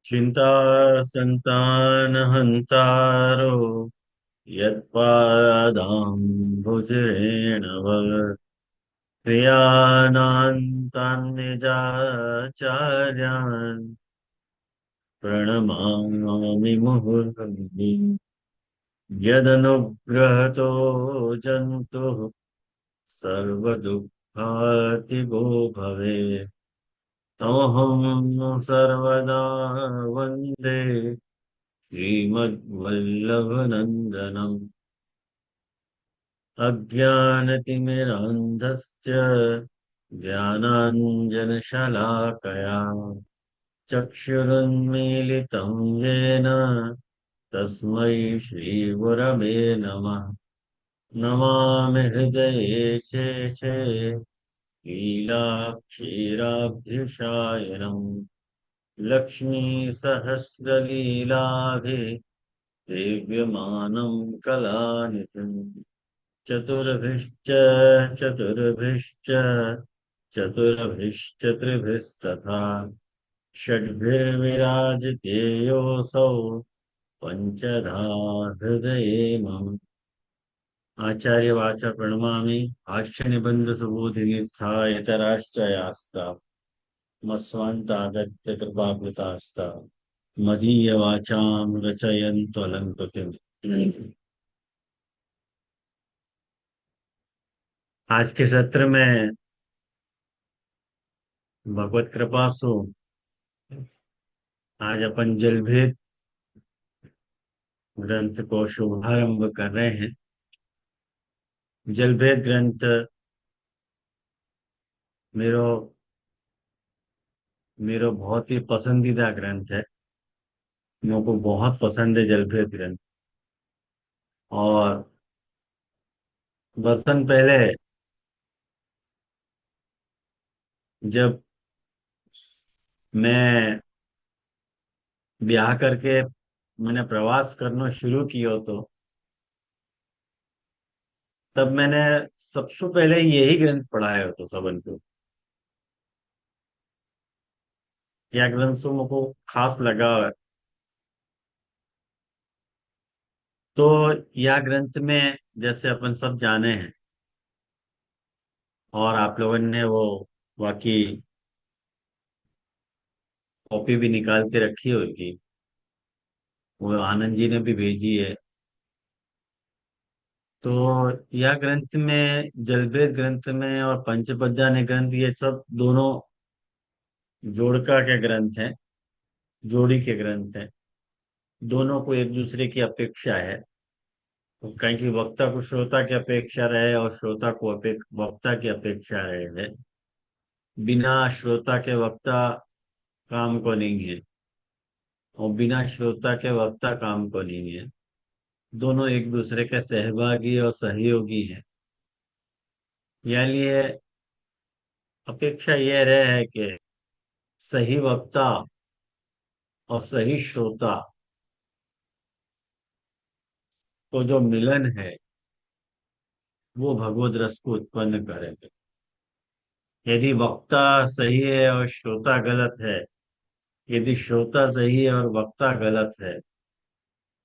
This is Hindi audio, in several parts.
चिंता संतानहन्तारो यत्पादाम्बुजरेण भव क्रियानान्तान्निजाचार्यान् प्रणमामि मुहुर्मुहुः यदनुग्रहतो जन्तुः सर्वदुःखार्तिगो भवेत् तमहं सर्वदा वन्दे श्रीमद्वल्लभनन्दनम् अज्ञानतिमिरान्धस्य ज्ञानाञ्जनशलाकया चक्षुरुन्मीलितं येन तस्मै श्रीगुरवे नमः। नमामि हृदये शेषे लीलाक्षीराब्धिशायनम् लक्ष्मीसहस्रलीलाभिः सेव्यमानं कलानिधिम् चतुर्भिश्च चतुर्भिश्च चतुर्भिश्चतुर्भिस्तथा षड्भिर्विराजिते योऽसौ पञ्चधा हृदये मम। आचार्य वाचा प्रणमामि भाष्य निबंध सुबोधिनी स्थायतराश्चयास्ता मस्वान्तागत्य कृपाकृतास्ता मदीय वाचाम रचयन्त्वलङ्कृतिम्। आज के सत्र में भगवत कृपा सु आज अपन जलभेद ग्रंथ को शुभारंभ कर रहे हैं। जलभेद ग्रंथ मेरो मेरो बहुत ही पसंदीदा ग्रंथ है। मेरे को बहुत पसंद है जलभेद ग्रंथ। और बरसन पहले जब मैं ब्याह करके मैंने प्रवास करना शुरू किया तो तब मैंने सबसे पहले यही ग्रंथ पढ़ा है तो सबन को। यह ग्रंथ तो मुझको खास लगा है। तो यह ग्रंथ में जैसे अपन सब जाने हैं और आप लोगों ने वो वाकई कॉपी भी निकाल के रखी होगी। वो आनंद जी ने भी भेजी है। तो यह ग्रंथ में जलभेद ग्रंथ में और पंचपद्यानि ग्रंथ ये सब दोनों जोड़का के ग्रंथ हैं। जोड़ी के ग्रंथ हैं। दोनों को एक दूसरे की अपेक्षा है। तो कहीं की वक्ता को श्रोता की अपेक्षा रहे और श्रोता को वक्ता की अपेक्षा रहे है। बिना श्रोता के वक्ता काम को नहीं है और बिना श्रोता के वक्ता काम को नहीं है। दोनों एक दूसरे के सहभागी और सहयोगी हैं। यानी ये अपेक्षा यह रहे है कि सही वक्ता और सही श्रोता को जो मिलन है वो भगवत रस को उत्पन्न करेगा। यदि वक्ता सही है और श्रोता गलत है, यदि श्रोता सही है और वक्ता गलत है,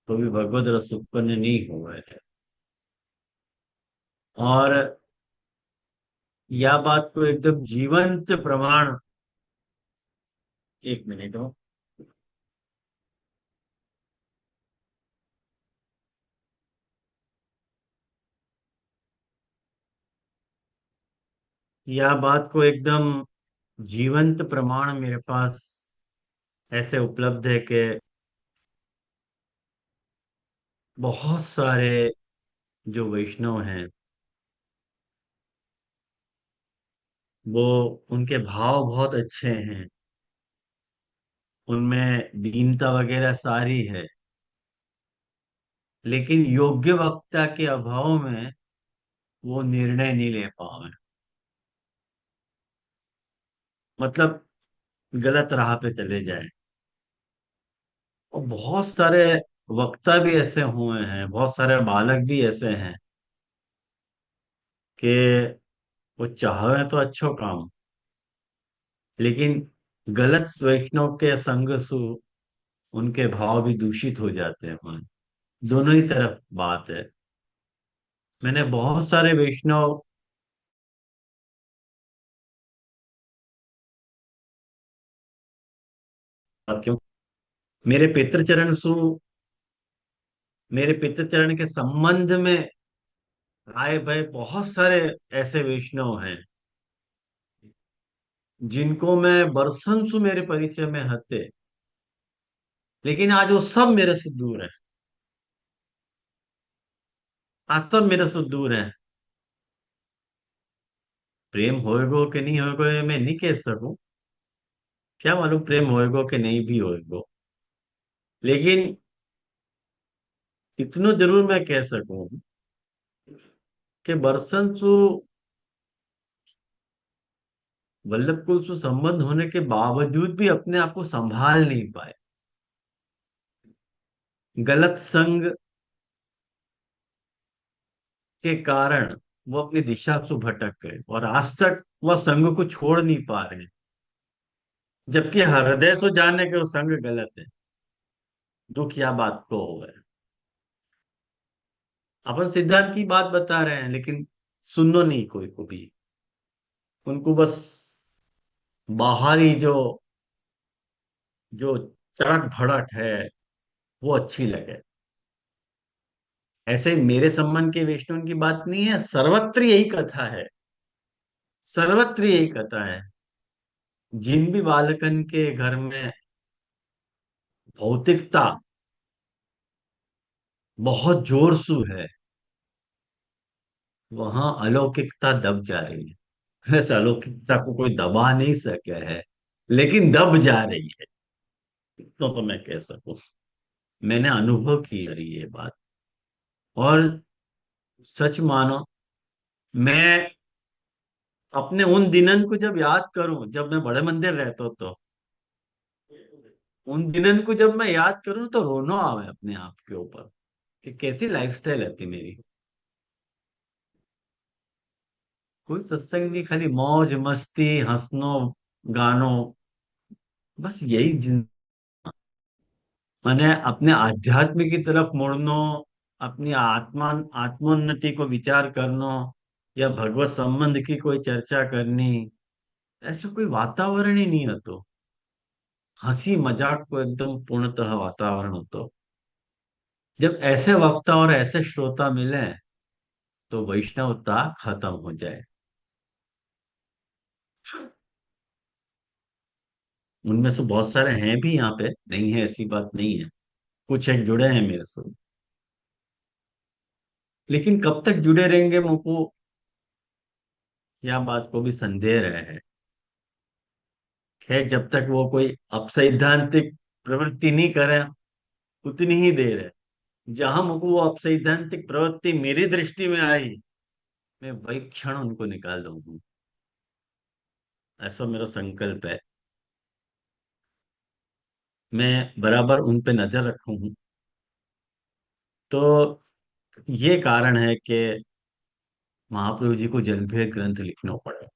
तो भी भगवत रस उत्पन्न नहीं हुआ है। और यह बात को एकदम जीवंत प्रमाण। एक मिनट हो। यह बात को एकदम जीवंत प्रमाण मेरे पास ऐसे उपलब्ध है कि बहुत सारे जो वैष्णव हैं वो उनके भाव बहुत अच्छे हैं। उनमें दीनता वगैरह सारी है। लेकिन योग्य वक्ता के अभाव में वो निर्णय नहीं ले पाए। मतलब गलत राह पे चले जाए। और बहुत सारे वक्ता भी ऐसे हुए हैं, बहुत सारे बालक भी ऐसे हैं कि वो चाहे तो अच्छो काम, लेकिन गलत वैष्णव के संग सु उनके भाव भी दूषित हो जाते हैं। दोनों ही तरफ बात है। मैंने बहुत सारे वैष्णव, क्यों, मेरे पितृचरण सु मेरे पितृचरण के संबंध में आए भाई बहुत सारे ऐसे वैष्णव हैं जिनको मैं बरसन सु मेरे परिचय में हते, लेकिन आज वो सब मेरे से दूर है। आज सब मेरे से दूर है। प्रेम होएगो कि नहीं होएगो ये मैं नहीं कह सकूं। क्या मालूम प्रेम होएगो कि नहीं भी होएगो। लेकिन इतना जरूर मैं कह सकूं कि बरसन सु वल्लभ कुल से संबंध होने के बावजूद भी अपने आप को संभाल नहीं पाए। गलत संग के कारण वो अपनी दिशा से भटक गए और आज तक वह संग को छोड़ नहीं पा रहे हैं। जबकि हृदय से जाने के वो संग गलत है। दुख या बात को हो गए। अपन सिद्धांत की बात बता रहे हैं लेकिन सुनो नहीं कोई को भी। उनको बस बाहरी जो तड़क भड़क है वो अच्छी लगे। ऐसे मेरे संबंध के वैष्णव की बात नहीं है, सर्वत्र यही कथा है। सर्वत्र यही कथा है। जिन भी बालकन के घर में भौतिकता बहुत जोर सु है, वहां अलौकिकता दब जा रही है। वैसे अलौकिकता को कोई दबा नहीं सके है, लेकिन दब जा रही है। इतना तो मैं कह सकूं। मैंने अनुभव की है ये बात। और सच मानो, मैं अपने उन दिनन को जब याद करूं जब मैं बड़े मंदिर रहता तो उन दिनन को जब मैं याद करूं तो रोना आवे अपने आप के ऊपर कि कैसी लाइफस्टाइल रहती मेरी। कोई सत्संग नहीं, खाली मौज मस्ती, हंसनो, गानो, बस यही मैंने अपने आध्यात्म की तरफ मुड़नो, अपनी आत्मोन्नति को विचार करनो, या भगवत संबंध की कोई चर्चा करनी, ऐसा कोई वातावरण ही नहीं है। तो हंसी मजाक को एकदम पूर्णतः वातावरण हो। तो जब ऐसे वक्ता और ऐसे श्रोता मिले तो वैष्णवता खत्म हो जाए। उनमें से बहुत सारे हैं भी यहाँ पे, नहीं है ऐसी बात नहीं है। कुछ एक जुड़े हैं मेरे से, लेकिन कब तक जुड़े रहेंगे मुझको या बात को भी संदेह है। खैर, जब तक वो कोई अपसैद्धांतिक प्रवृत्ति नहीं करे उतनी ही देर है। जहां मुझको वो अपसैद्धांतिक प्रवृत्ति मेरी दृष्टि में आई, मैं वही क्षण उनको निकाल दूंगा। ऐसा मेरा संकल्प है। मैं बराबर उन पे नजर रखूं हूं। तो ये कारण है कि महाप्रभु जी को जलभेद ग्रंथ लिखना पड़ा।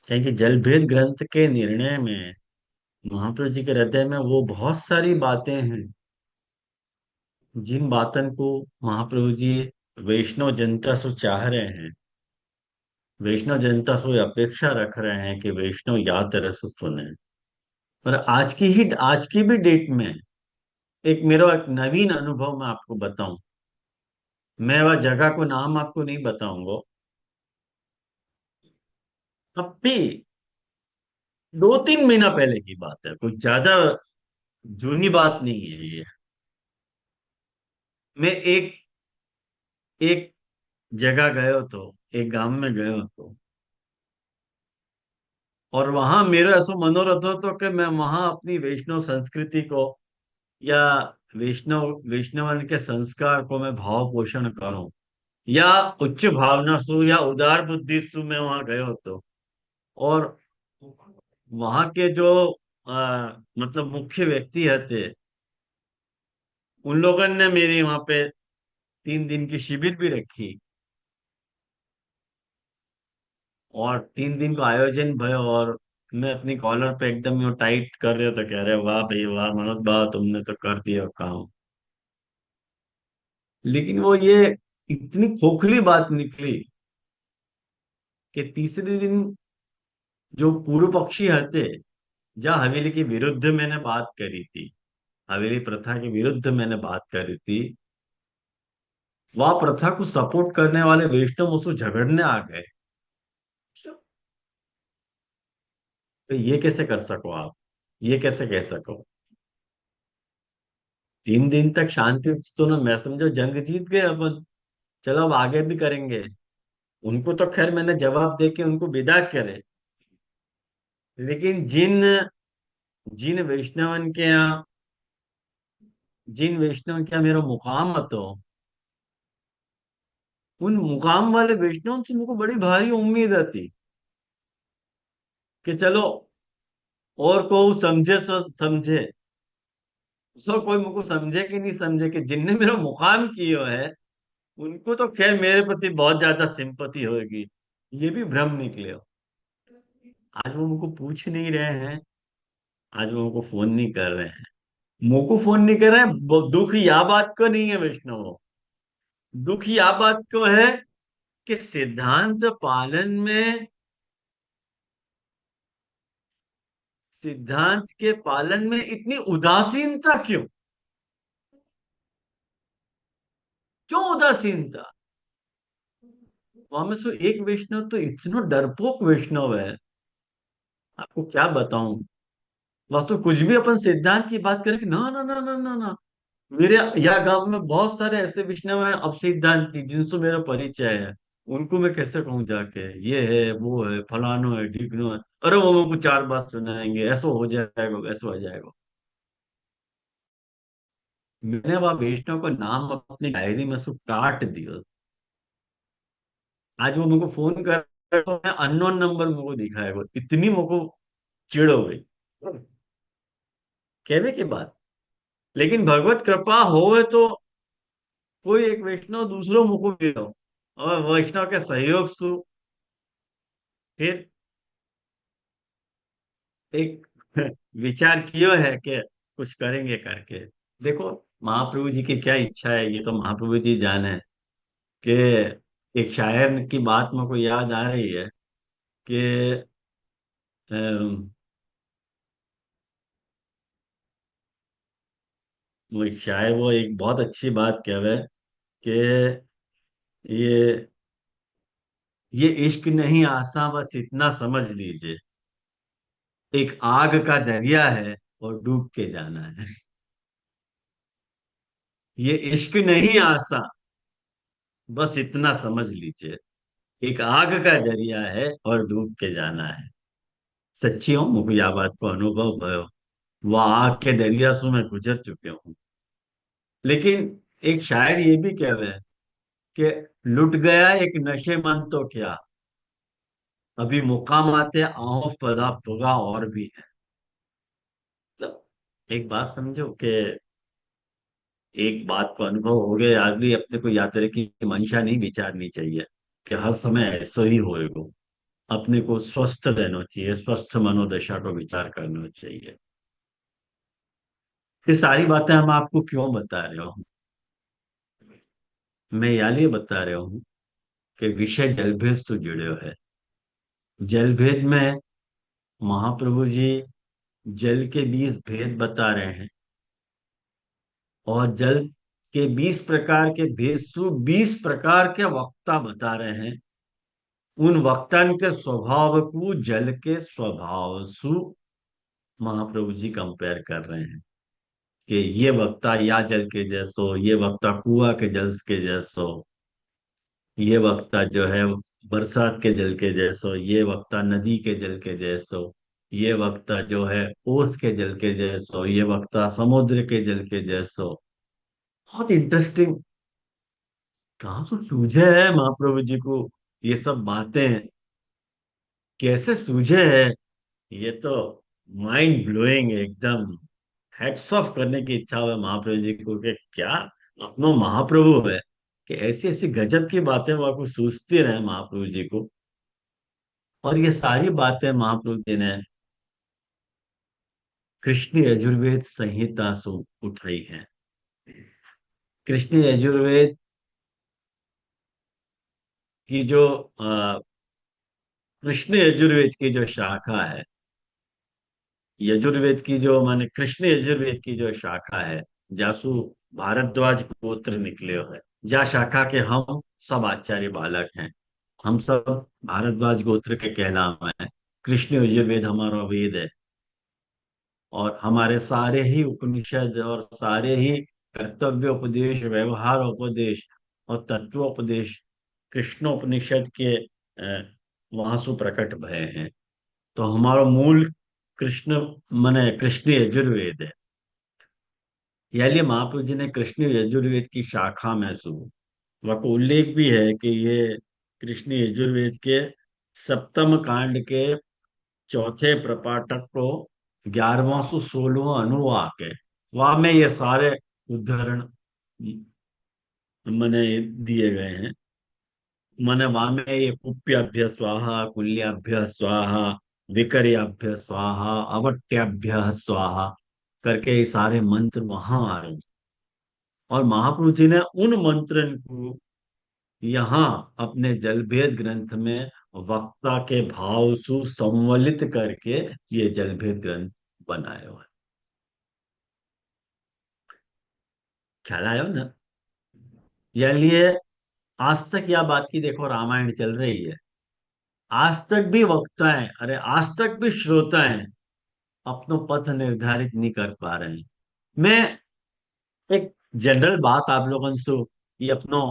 क्योंकि जलभेद ग्रंथ के निर्णय में महाप्रभु जी के हृदय में वो बहुत सारी बातें हैं जिन बातन को महाप्रभु जी वैष्णव जनता से चाह रहे हैं। वैष्णव जनता से अपेक्षा रख रहे हैं कि वैष्णव याद रस सुने। पर आज की भी डेट में एक मेरा एक नवीन अनुभव मैं आपको बताऊं। मैं वह जगह को नाम आपको नहीं बताऊंगा। अब भी 2-3 महीना पहले की बात है, कुछ ज्यादा जूनी बात नहीं है ये। मैं एक जगह गयो तो, एक गांव में गयो तो, और वहां मेरा ऐसा मनोरथ हो तो कि मैं वहां अपनी वैष्णव संस्कृति को या वैष्णवन के संस्कार को मैं भाव पोषण करूं, या उच्च भावना सु या उदार बुद्धि सु मैं वहां गयो तो। और वहां के जो मतलब मुख्य व्यक्ति थे, उन लोगों ने मेरी वहां पे 3 दिन की शिविर भी रखी। और 3 दिन का आयोजन भयो। मैं अपनी कॉलर पे एकदम यूं टाइट कर रहे हो तो कह रहे वाह भाई वाह मनोज बा, तुमने तो कर दिया काम। लेकिन वो ये इतनी खोखली बात निकली कि तीसरे दिन जो पूर्व पक्षी हटे, जहाँ हवेली के विरुद्ध मैंने बात करी थी, हवेली प्रथा के विरुद्ध मैंने बात करी थी, वह प्रथा को सपोर्ट करने वाले वैष्णव मुझसे झगड़ने आ गए। तो ये कैसे कर सको आप? ये कैसे कह सको? 3 दिन तक शांति तो ना, मैं समझो जंग जीत गए अपन। चलो अब आगे भी करेंगे। उनको तो खैर मैंने जवाब दे के उनको विदा करे। लेकिन जिन वैष्णवन के यहाँ जिन वैष्णव के यहाँ मेरा मुकाम હતો, उन मुकाम वाले वैष्णव से मुझको बड़ी भारी उम्मीद थी कि चलो और को समझे सो समझे, सो कोई मुझको समझे कि नहीं समझे, कि जिनने मेरा मुकाम किया है उनको तो खैर मेरे प्रति बहुत ज्यादा सिंपति होगी। ये भी भ्रम निकले हो। आज वो मुझको पूछ नहीं रहे हैं, आज वो मुझको फोन नहीं कर रहे हैं। मुझको फोन नहीं कर रहे हैं, दुख या बात को नहीं है वैष्णव, दुख या बात को है कि सिद्धांत के पालन में इतनी उदासीनता क्यों? क्यों उदासीनता? वहां में से एक वैष्णव तो इतना डरपोक वैष्णव है, आपको क्या बताऊं। वास्तव कुछ भी अपन सिद्धांत की बात करें कि ना ना ना ना ना ना, मेरे यहाँ गांव में बहुत सारे ऐसे वैष्णव हैं अब सिद्धांती जिनसे मेरा परिचय है। उनको मैं कैसे कहूँ जाके ये है वो है फलानो है ढिकनो है, अरे वो मेरे को 4 बात सुनाएंगे, ऐसा हो जाएगा ऐसा हो जाएगा। मैंने वह वैष्णव का नाम अपनी डायरी में से काट दिया। आज वो मेरे को फोन कर तो मैं अननोन नंबर मेरे को दिखाएगा, इतनी मेरे को चिढ़ हो गई कहने की बात। लेकिन भगवत कृपा होए तो कोई एक वैष्णव दूसरों मुको भी हो, और वैष्णव के सहयोग से फिर एक विचार किया है कि कुछ करेंगे करके। देखो महाप्रभु जी की क्या इच्छा है ये तो महाप्रभु जी जाने। कि एक शायर की बात मेरे को याद आ रही है कि अम, वो एक शायर वो एक बहुत अच्छी बात कह रहे हैं कि ये ये इश्क नहीं आसा बस इतना समझ लीजिए, एक आग का दरिया है और डूब के जाना है। ये इश्क नहीं आसा, बस इतना समझ लीजिए, एक आग का दरिया है और डूब के जाना है। सच्ची हूँ, मुझे यह बात को अनुभव भयो, वह आग के दरिया से मैं गुजर चुके हूँ। लेकिन एक शायर ये भी कह रहे हैं कि लुट गया एक नशे मन तो क्या, अभी मुकाम आते आओ फदा फुगा और भी है। तो एक बात समझो कि एक बात को अनुभव हो गया, आदमी अपने को यात्रा की मंशा नहीं विचारनी चाहिए कि हर समय ऐसा ही होएगा। अपने को स्वस्थ रहना चाहिए, स्वस्थ मनोदशा को विचार करना चाहिए। ये सारी बातें हम आपको क्यों बता रहे हो? मैं यार लिए बता रहा हूँ कि विषय जलभेद से जुड़े है। जलभेद में महाप्रभु जी जल के 20 भेद बता रहे हैं, और जल के 20 प्रकार के भेद सु 20 प्रकार के वक्ता बता रहे हैं। उन वक्तन के स्वभाव को जल के स्वभाव सु महाप्रभु जी कंपेयर कर रहे हैं कि ये वक्ता या जल के जैसो, ये वक्ता कुआ के जल के जैसो, ये वक्ता जो है बरसात के जल के जैसो, ये वक्ता नदी के जल के जैसो, ये वक्ता जो है ओस के जल के जैसो, ये वक्ता समुद्र के जल के जैसो। बहुत इंटरेस्टिंग। कहाँ से सूझे है महाप्रभु जी को ये सब बातें, कैसे सूझे है? ये तो माइंड ब्लोइंग एकदम। हैट्स ऑफ करने की इच्छा हुआ महाप्रभु जी को कि क्या अपनो महाप्रभु है, कि ऐसी ऐसी गजब की बातें वो आपको सूझती रहे महाप्रभु जी को। और ये सारी बातें महाप्रभु जी ने कृष्ण यजुर्वेद संहिता सो उठाई है। कृष्ण यजुर्वेद की जो कृष्ण यजुर्वेद की जो शाखा है, यजुर्वेद की जो माने कृष्ण यजुर्वेद की जो शाखा है, जासु भारद्वाज गोत्र निकले हो है, जा शाखा के हम सब आचार्य बालक हैं। हम सब भारद्वाज गोत्र के कहलाम हैं। कृष्ण यजुर्वेद हमारा वेद है। और हमारे सारे ही उपनिषद और सारे ही कर्तव्य उपदेश, व्यवहार उपदेश और तत्वोपदेश कृष्णोपनिषद के वहां सु प्रकट भय हैं। तो हमारा मूल कृष्ण मने कृष्ण यजुर्वेद है। यानी महाप्रभु जी ने कृष्ण यजुर्वेद की शाखा में सु वह को उल्लेख भी है कि ये कृष्ण यजुर्वेद के सप्तम कांड के चौथे प्रपाठक को 1116वां अनुवाक है। वहां में ये सारे उदाहरण मैंने दिए गए हैं। मैंने वहां में ये कुप्याभ्य स्वाहा, कुल्याभ्य स्वाहा, विकर्याभ्य स्वाहा, अवट्याभ्य स्वाहा करके ये सारे मंत्र वहां आ रहे हैं। और महाप्रभु जी ने उन मंत्रन को यहाँ अपने जलभेद ग्रंथ में वक्ता के भाव सु संवलित करके ये जलभेद ग्रंथ बनाए हुए हैं। ख्याल आयो ना। ये लिए आज तक यह बात की देखो रामायण चल रही है। आज तक भी वक्ता है, अरे आज तक भी श्रोता है, अपनो पथ निर्धारित नहीं कर पा रहे हैं। मैं एक जनरल बात आप लोगों से, ये अपनो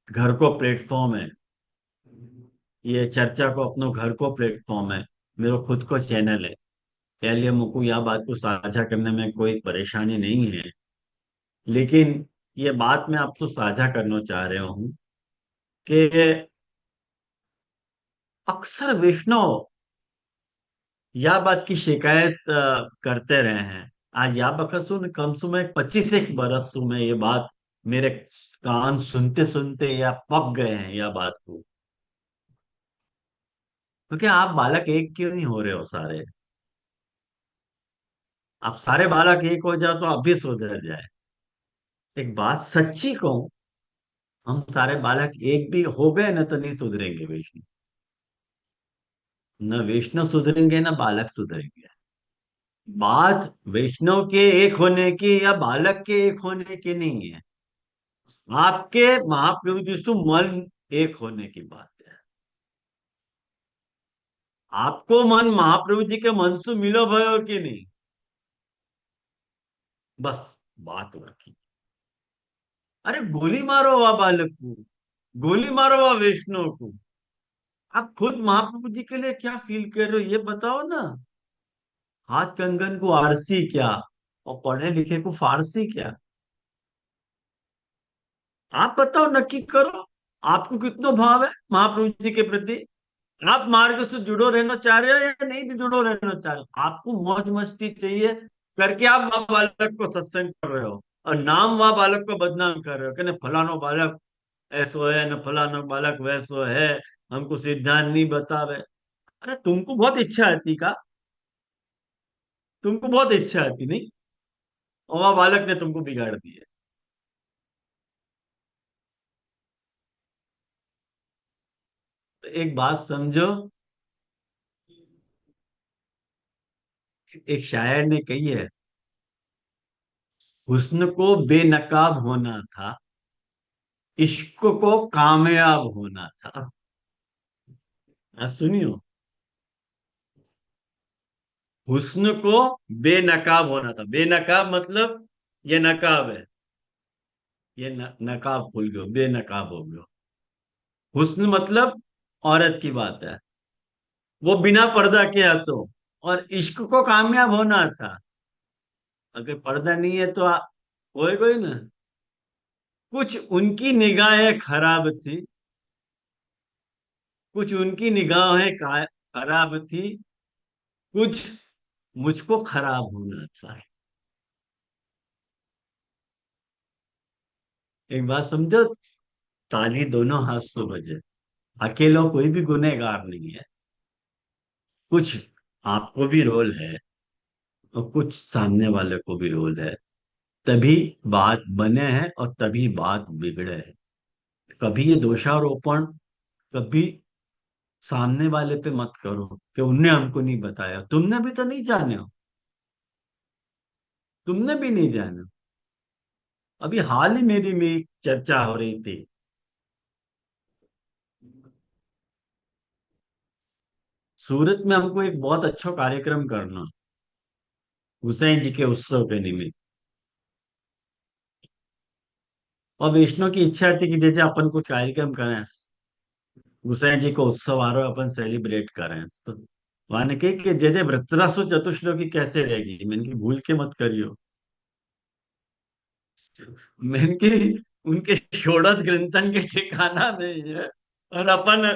घर को प्लेटफॉर्म है, ये चर्चा को अपनो घर को प्लेटफॉर्म है, मेरा खुद को चैनल है। क्या लिए मुझको यह बात को साझा करने में कोई परेशानी नहीं है। लेकिन ये बात मैं आपको साझा करना चाह रहा हूँ कि अक्सर वैष्णव यह बात की शिकायत करते रहे हैं। आज या बखत सुन कम से कम 25 एक बरस सु में ये बात मेरे कान सुनते सुनते या पक गए हैं यह बात को। क्योंकि आप बालक एक क्यों नहीं हो रहे हो सारे। आप सारे बालक एक हो जाओ तो अब भी सुधर जाए। एक बात सच्ची कहूं, हम सारे बालक एक भी हो गए ना तो नहीं सुधरेंगे वैष्णव। न वैष्णव सुधरेंगे ना बालक सुधरेंगे। बात वैष्णव के एक होने की या बालक के एक होने की नहीं है। आपके महाप्रभु यीशु मन एक होने की बात है। आपको मन महाप्रभु जी के मन से मिलो भयो कि नहीं, बस बात रखी। अरे गोली मारो वह बालक को, गोली मारो वह वैष्णव को। आप खुद महाप्रभु जी के लिए क्या फील कर रहे हो ये बताओ ना। हाथ कंगन को आरसी क्या और पढ़े लिखे को फारसी क्या। आप बताओ, नक्की करो, आपको कितना भाव है महाप्रभु जी के प्रति। आप मार्ग से जुड़ो रहना चाह रहे हो या नहीं जुड़ो रहना चाह रहे हो। आपको मौज मस्ती चाहिए करके आप वह बालक को सत्संग कर रहे हो और नाम वह बालक को बदनाम कर रहे हो कि न फलानो बालक ऐसो है न फलानो बालक वैसो है, हमको सिद्धांत नहीं बतावे। अरे तुमको बहुत इच्छा आती का, तुमको बहुत इच्छा आती नहीं, और वह बालक ने तुमको बिगाड़ दिया। तो एक बात समझो, एक शायर ने कही है, हुस्न को बेनकाब होना था, इश्क को कामयाब होना था। सुनियो, हुस्न को बेनकाब होना था। बेनकाब मतलब ये नकाब है, ये नकाब खुल गयो, बेनकाब हो गयो। हुस्न मतलब औरत की बात है, वो बिना पर्दा के है तो। और इश्क को कामयाब होना था, अगर पर्दा नहीं है तो होए कोई ना। कुछ उनकी निगाहें खराब थी, कुछ उनकी निगाहें खराब थी, कुछ मुझको खराब होना था। एक बात समझो, ताली दोनों हाथ से बजे। अकेला कोई भी गुनहगार नहीं है, कुछ आपको भी रोल है। और कुछ सामने वाले को भी रोल है। तभी बात बने हैं और तभी बात बिगड़े है। कभी ये दोषारोपण कभी सामने वाले पे मत करो कि उनने हमको नहीं बताया, तुमने भी तो नहीं जाने हो, तुमने भी नहीं जाना। अभी हाल ही मेरी में एक चर्चा हो रही थी। सूरत में हमको एक बहुत अच्छा कार्यक्रम करना, गोसाई जी के उत्सव के निमित्त। और वैष्णव की इच्छा थी कि जैसे अपन कुछ कार्यक्रम करें, गोसाई जी को उत्सव आ रहा है, अपन सेलिब्रेट करें। तो वहां ने कही कि जैसे वृत्रासुर चतुश्लोकी कैसे रहेगी, मैंने की भूल के मत करियो। मैंने की उनके षोडश ग्रंथन के ठिकाना नहीं है, और अपन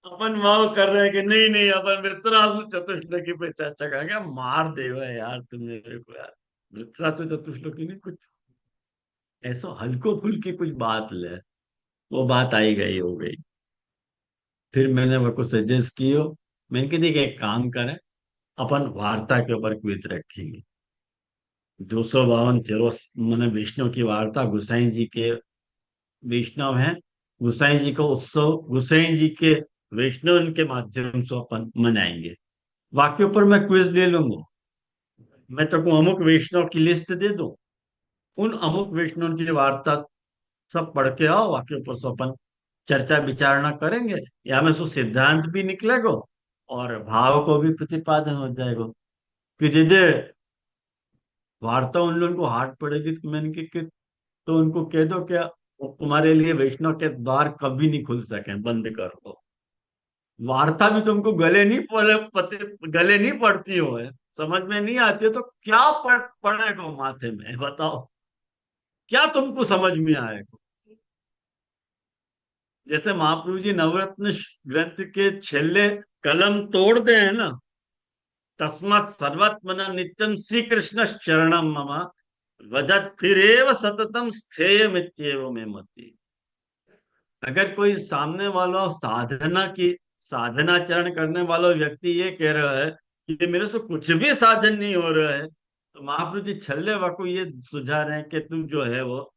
अपन वाव कर रहे हैं कि नहीं नहीं, अपन वृत्रासुर चतुश्लोकी पे चर्चा करेंगे। मार देगा यार तुम मेरे को यार, वृत्रासुर चतुश्लोकी नहीं, कुछ ऐसा हल्को फुल्की कुछ बात ले, वो बात आई गई हो गई। फिर मैंने वो को सजेस्ट कियो। मैंने कहा देखिए एक काम करें, अपन वार्ता के ऊपर क्विज रखेंगे। 252 चलो, मैंने वैष्णव की वार्ता, गुसाई जी के वैष्णव हैं, गुसाई जी का उत्सव गुसाई जी के वैष्णव के माध्यम से अपन मनाएंगे। वाक्य ऊपर मैं क्विज ले लूंगा। मैं तो को अमुक वैष्णव की लिस्ट दे दूं, उन अमुक वैष्णव की वार्ता सब पढ़ के आओ, वाक्य ऊपर से अपन चर्चा विचारणा करेंगे। या में सो सिद्धांत भी निकलेगा और भाव को भी प्रतिपादन हो जाएगा। कि जैसे वार्ता उन लोगों को हार्ड पड़ेगी तो मैंने कि तो उनको कह दो क्या, तुम्हारे लिए वैष्णव के द्वार कभी नहीं खुल सके, बंद कर दो। वार्ता भी तुमको गले नहीं पड़ती हो है, समझ में नहीं आती है, तो क्या पड़ेगा माथे में बताओ, क्या तुमको समझ में आएगा। जैसे महाप्रभु जी नवरत्न ग्रंथ के छेले कलम तोड़ दे है ना, तस्मात् सर्वात्मना नित्यम श्री कृष्ण शरणम मम वदत फिरेव सततम स्थेय मित्येव में मति। अगर कोई सामने वाला साधनाचरण करने वाला व्यक्ति ये कह रहा है कि मेरे से कुछ भी साधन नहीं हो रहा है, तो महाप्रभु जी छल्ले को ये सुझा रहे हैं कि तुम जो है वो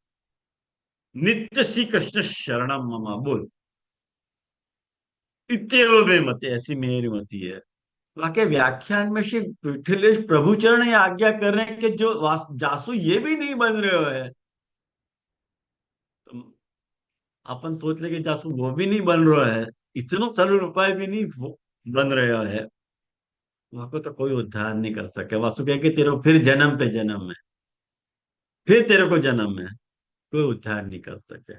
नित्य श्री कृष्ण शरणम मम बोल, इत्येव में मति, ऐसी मेरी मति है। वाकई व्याख्यान में श्री विठलेश प्रभुचरण ये आज्ञा कर रहे हैं कि जो जासू ये भी नहीं बन रहे है, तो अपन सोच ले कि जासू वो भी नहीं बन रहा है, इतना सरल उपाय भी नहीं बन रहा है, वहां को तो कोई उद्धार नहीं कर सके। वासु कह के तेरे को फिर जन्म पे जन्म है, फिर तेरे को जन्म है, कोई उद्धार नहीं कर सके।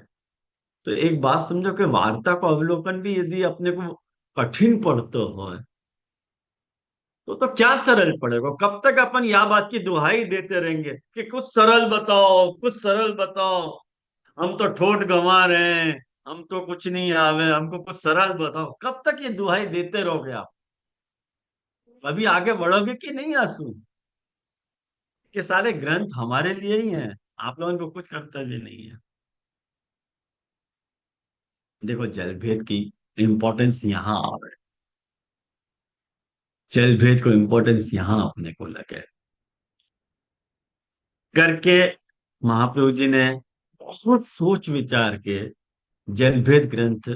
तो एक बात समझो कि वार्ता को अवलोकन भी यदि अपने को कठिन पड़ते हो, तो क्या सरल पड़ेगा। कब तक अपन यह बात की दुहाई देते रहेंगे कि कुछ सरल बताओ, कुछ सरल बताओ, हम तो ठोठ गंवा रहे हैं, हम तो कुछ नहीं आवे, हमको कुछ सरल बताओ। कब तक ये दुहाई देते रहोगे आप। अभी आगे बढ़ोगे कि नहीं आंसू। कि सारे ग्रंथ हमारे लिए ही हैं, आप लोगों को कुछ कर्तव्य नहीं है। देखो जल भेद की इंपॉर्टेंस यहाँ आ रहा है, जल भेद को इंपॉर्टेंस यहाँ अपने को लगे करके महाप्रभु जी ने बहुत सोच विचार के जल भेद ग्रंथ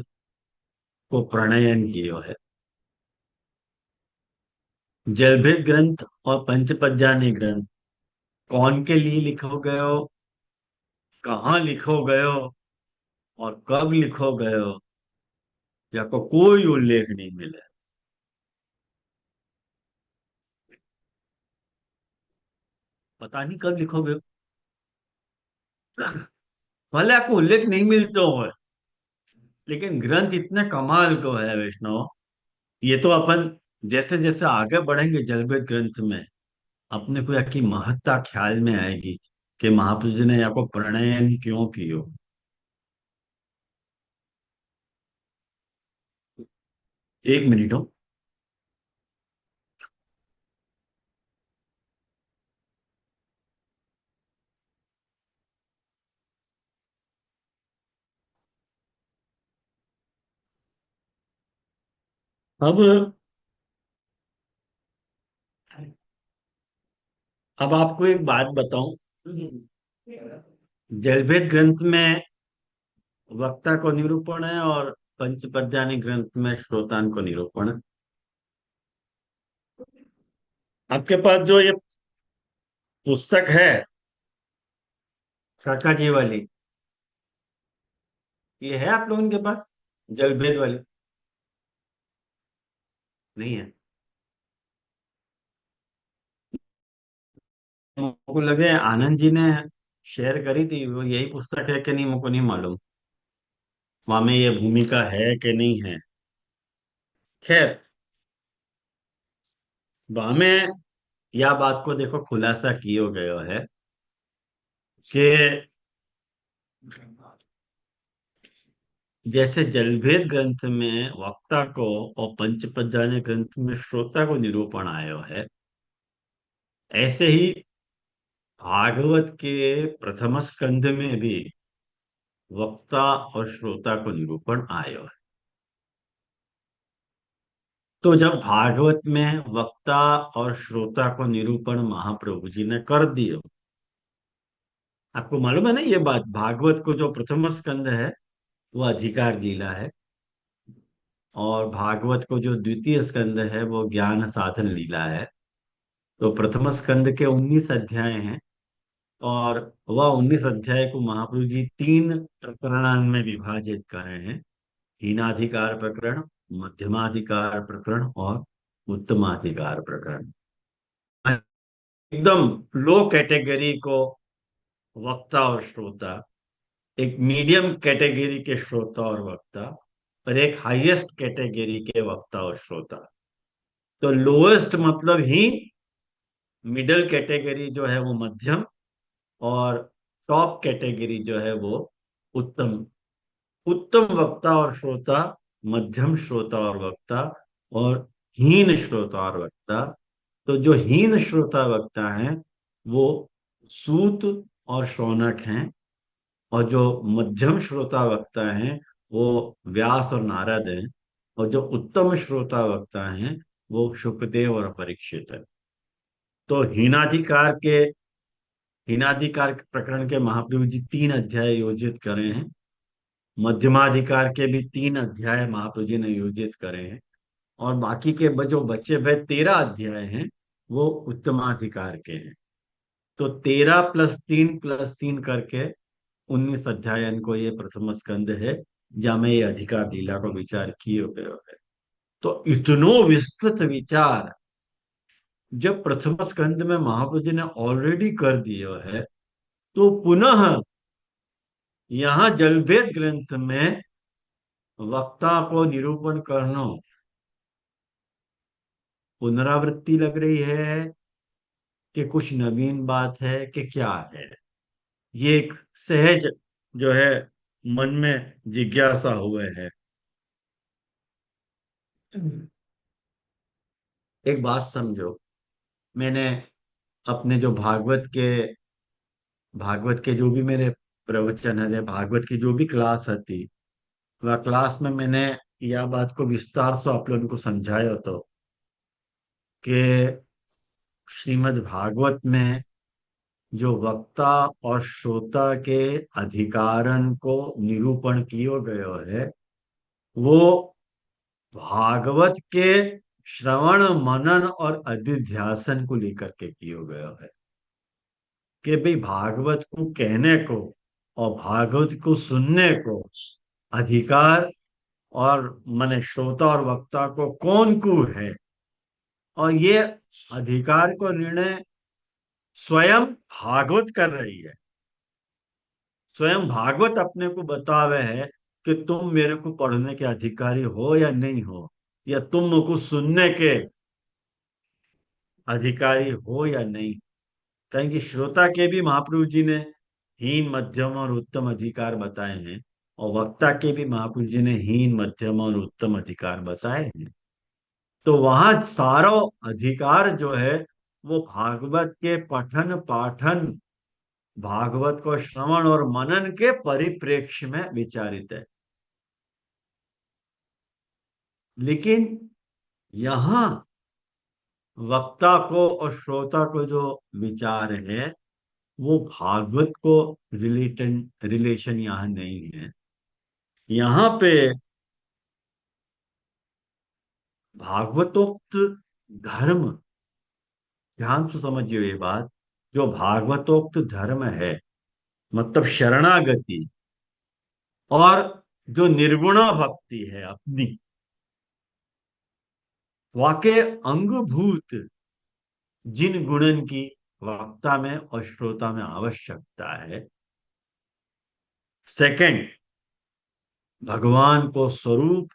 को प्रणयन किया है। जल भेद ग्रंथ और पंचपद्यानी ग्रंथ कौन के लिए लिखो गयो, कहाँ लिखो गयो और कब लिखो गयो, या को कोई उल्लेख नहीं मिले। पता नहीं कब लिखो गयो, भले आपको उल्लेख नहीं मिलते हो, लेकिन ग्रंथ इतने कमाल को है वैष्णव। ये तो अपन जैसे जैसे आगे बढ़ेंगे जलभेद ग्रंथ में, अपने को की महत्ता ख्याल में आएगी कि महाप्रभु जी ने यहाँ को प्रणयन क्यों कियो। एक मिनट हो। अब अब आपको एक बात बताऊं। जलभेद ग्रंथ में वक्ता को निरूपण है और पंचपद्यानि ग्रंथ में श्रोतान को निरूपण है। आपके पास जो ये पुस्तक है, काका जी वाली, ये है आप लोगों के पास? जलभेद वाली? नहीं है? मुझको लगे आनंद जी ने शेयर करी थी, वो यही पुस्तक है कि नहीं मुझको नहीं मालूम। वहां में ये भूमिका है कि नहीं है। खैर, वहां में यह बात को देखो खुलासा किया गया है कि जैसे जलभेद ग्रंथ में वक्ता को और पंचपद्यानि ग्रंथ में श्रोता को निरूपण आयो है, ऐसे ही भागवत के प्रथम स्कंध में भी वक्ता और श्रोता को निरूपण आयो है। तो जब भागवत में वक्ता और श्रोता को निरूपण महाप्रभु जी ने कर दियो, आपको मालूम है ना ये बात, भागवत को जो प्रथम स्कंद है वो अधिकार लीला है, और भागवत को जो द्वितीय स्कंद है वो ज्ञान साधन लीला है। तो प्रथम स्कंद के 19 अध्याय हैं, और वह 19 अध्याय को महाप्रभु जी 3 प्रकरण में विभाजित कर रहे हैं: हीनाधिकार प्रकरण, मध्यमाधिकार प्रकरण और उत्तमाधिकार प्रकरण। एकदम लो कैटेगरी को वक्ता और श्रोता, एक मीडियम कैटेगरी के श्रोता और वक्ता, और एक हाईएस्ट कैटेगरी के वक्ता और श्रोता। तो लोएस्ट मतलब ही, मिडिल कैटेगरी जो है वो मध्यम, और टॉप कैटेगरी जो है वो उत्तम। उत्तम वक्ता और श्रोता, मध्यम श्रोता और वक्ता, और हीन श्रोता और वक्ता। तो जो हीन श्रोता वक्ता हैं वो सूत और शौनक हैं, और जो मध्यम श्रोता वक्ता हैं वो व्यास और नारद हैं, और जो उत्तम श्रोता वक्ता हैं वो शुकदेव और परीक्षित है। तो हीनाधिकार प्रकरण के महाप्रभु जी 3 अध्याय योजित करे हैं, मध्यमाधिकार के भी 3 अध्याय महाप्रभु जी ने योजित करे हैं, और बाकी के जो बचे हुए 13 अध्याय हैं वो उत्तमाधिकार के हैं। तो 13 + 3 + 3 करके 19 अध्याय इनको ये प्रथम स्कंद है, जहाँ में ये अधिकार लीला को विचार किए हुए है। तो इतनो विस्तृत विचार जब प्रथम स्कंद में महाप्रभु जी ने ऑलरेडी कर दिया है, तो पुनः यहाँ जलभेद ग्रंथ में वक्ता को निरूपण करना पुनरावृत्ति लग रही है कि कुछ नवीन बात है कि क्या है? ये एक सहज जो है मन में जिज्ञासा हुए है। एक बात समझो, मैंने अपने जो भागवत के जो भी मेरे प्रवचन है, भागवत की जो भी क्लास आती, वह क्लास में मैंने यह बात को विस्तार से आप लोगों को समझाया तो कि श्रीमद् भागवत में जो वक्ता और श्रोता के अधिकारन को निरूपण किया गया है, वो भागवत के श्रवण मनन और अधिध्यासन को लेकर के किया गया है। कि भाई भागवत को कहने को और भागवत को सुनने को अधिकार, और माने श्रोता और वक्ता को कौन को है, और ये अधिकार को निर्णय स्वयं भागवत कर रही है। स्वयं भागवत अपने को बतावे है कि तुम मेरे को पढ़ने के अधिकारी हो या नहीं हो, या तुम मुझको सुनने के अधिकारी हो या नहीं। कहें कि श्रोता के भी महाप्रभु जी ने हीन, मध्यम और उत्तम अधिकार बताए हैं, और वक्ता के भी महाप्रभु जी ने हीन, मध्यम और उत्तम अधिकार बताए हैं। तो वहां सारा अधिकार जो है वो भागवत के पठन पाठन, भागवत को श्रवण और मनन के परिप्रेक्ष्य में विचारित है। लेकिन यहाँ वक्ता को और श्रोता को जो विचार है वो भागवत को रिलेशन यहाँ नहीं है। यहाँ पे भागवतोक्त धर्म, ध्यान से समझिए ये बात, जो भागवतोक्त धर्म है मतलब शरणागति और जो निर्गुणा भक्ति है अपनी, वाके अंगभूत जिन गुणन की वक्ता में और श्रोता में आवश्यकता है। सेकंड, भगवान को स्वरूप,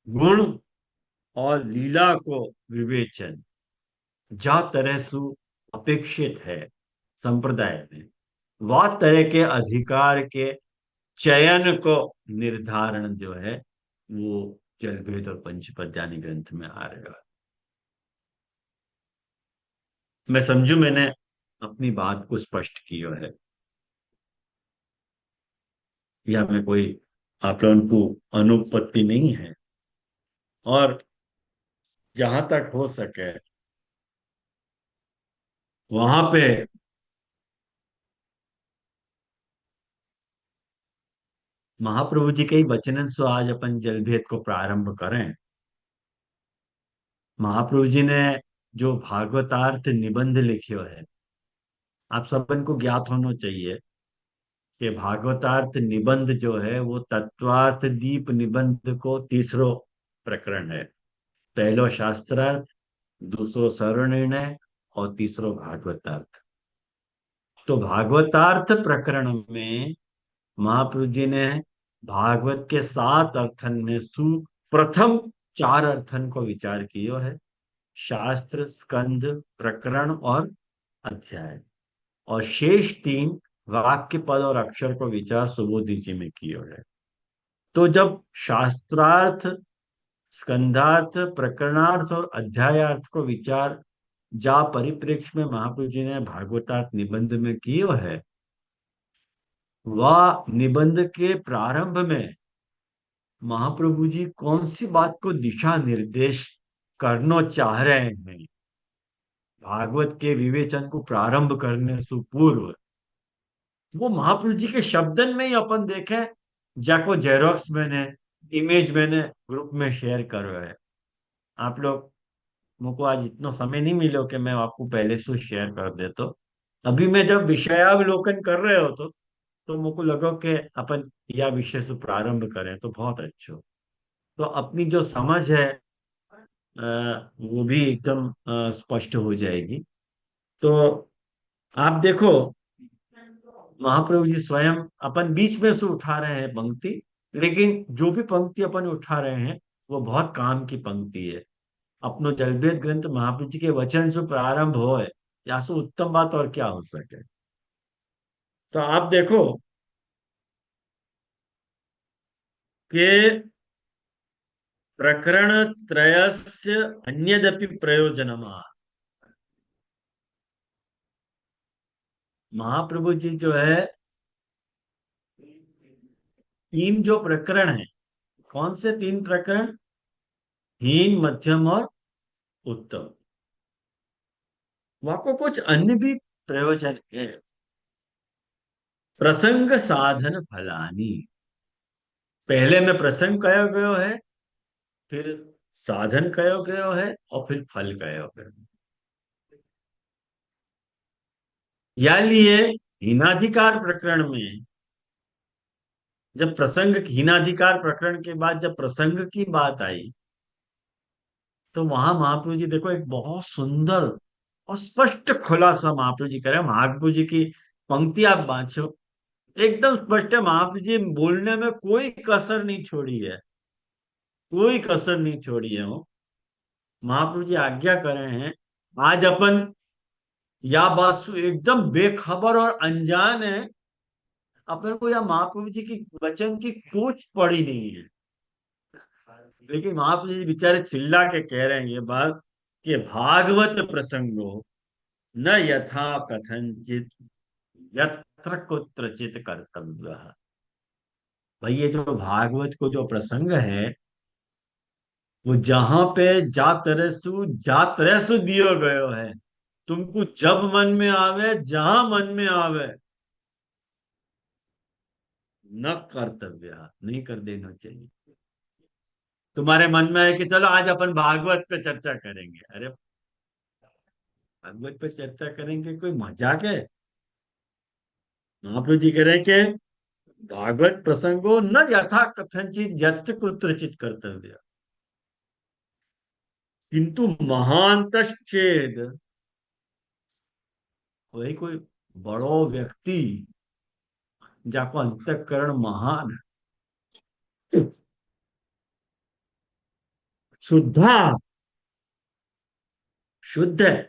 गुण और लीला को विवेचन जा तरह सु अपेक्षित है संप्रदाय में, वह तरह के अधिकार के चयन को निर्धारण जो है वो जलभेद और पंचपद्यानि ग्रंथ में आ रहेगा। मैं समझू मैंने अपनी बात को स्पष्ट किया है, या मैं कोई आप लोगों को अनुपत्ति नहीं है। और जहां तक हो सके वहां पे महाप्रभु जी के ही वचन से आज अपन जलभेद को प्रारंभ करें। महाप्रभु जी ने जो भागवतार्थ निबंध लिखे है, आप सबन को ज्ञात होना चाहिए कि भागवतार्थ निबंध जो है वो तत्वार्थ दीप निबंध को तीसरो प्रकरण है। पहलो शास्त्रार्थ, दूसरो सर्वनिर्णय और तीसरो भागवतार्थ। तो भागवतार्थ प्रकरण में महाप्रभु जी ने भागवत के 7 अर्थन में सु प्रथम 4 अर्थन को विचार किया है। शास्त्र, स्कंद, प्रकरण और अध्याय, और शेष 3 वाक्य, पद और अक्षर को विचार सुबोधि जी में किया है। तो जब शास्त्रार्थ, स्कंधार्थ, प्रकरणार्थ और अध्यायार्थ को विचार जा परिप्रेक्ष्य में महाप्रभु जी ने भागवतार्थ निबंध में किया है, वह निबंध के प्रारंभ में महाप्रभु जी कौन सी बात को दिशा निर्देश करना चाह रहे हैं, भागवत के विवेचन को प्रारंभ करने से पूर्व, वो महाप्रभु जी के शब्दन में ही अपन देखें। जाको जेरोक्स मैंने, इमेज मैंने ग्रुप में शेयर करो है। आप लोग, मुझको आज इतना समय नहीं मिलो कि मैं आपको पहले से शेयर कर देता। अभी मैं जब विषयावलोकन कर रहे हो तो मुझको लगा कि अपन यह विषय से प्रारंभ करें तो बहुत अच्छा हो। तो अपनी जो समझ है वो भी एकदम स्पष्ट हो जाएगी। तो आप देखो, महाप्रभु जी स्वयं अपन बीच में से उठा रहे हैं पंक्ति, लेकिन जो भी पंक्ति अपन उठा रहे हैं वो बहुत काम की पंक्ति है। अपनो जलभेद ग्रंथ महाप्रभु जी के वचन से प्रारंभ हो, या से उत्तम बात और क्या हो सके। तो आप देखो कि प्रकरण त्रयस्य अन्यदपि प्रयोजनमा, महाप्रभु जी जो है 3 जो प्रकरण है, कौन से 3 प्रकरण? हीन, मध्यम और उत्तम। वहां को कुछ अन्य भी प्रयोजन है। प्रसंग साधन फलानी, पहले में प्रसंग कहो गयो है, फिर साधन कहो गयो है और फिर फल कहो गयो। या लिए हीनाधिकार प्रकरण में, जब प्रसंग, हीनाधिकार प्रकरण के बाद जब प्रसंग की बात आई, तो वहां महाप्रभु जी देखो एक बहुत सुंदर और स्पष्ट खुलासा महाप्रभु जी करे। महाप्रभु जी की पंक्ति आप बांचो, एकदम स्पष्ट है। महाप्रभु जी बोलने में कोई कसर नहीं छोड़ी है, कोई कसर नहीं छोड़ी है। वो महाप्रभु जी आज्ञा कर रहे हैं, आज अपन या बात एकदम बेखबर और अनजान है, अपन को या महाप्रभु जी की वचन की खोज पड़ी नहीं है। लेकिन महाप्रभु जी बेचारे चिल्ला के कह रहे हैं ये बात कि भागवत प्रसंगो न यथा कथनचित यत्र कुत्रचित कर्तव्य। भाई ये जो भागवत को जो प्रसंग है वो जहां पे जा तरसु दियो गयो है, तुमको जब मन में आवे, जहां मन में आवे, न कर्तव्य, नहीं कर देना चाहिए। तुम्हारे मन में है कि चलो आज अपन भागवत पे चर्चा करेंगे, अरे भागवत पे चर्चा करेंगे कोई मजाक है? महाप्रभु जी कह रहे हैं कि भागवत प्रसंगो न यथा कथनचित यत्र कुत्रचित कर्तव्य, किंतु महांतश्चेद, वही कोई बड़ो व्यक्ति जाको अंतःकरण महान शुद्धा, शुद्ध है,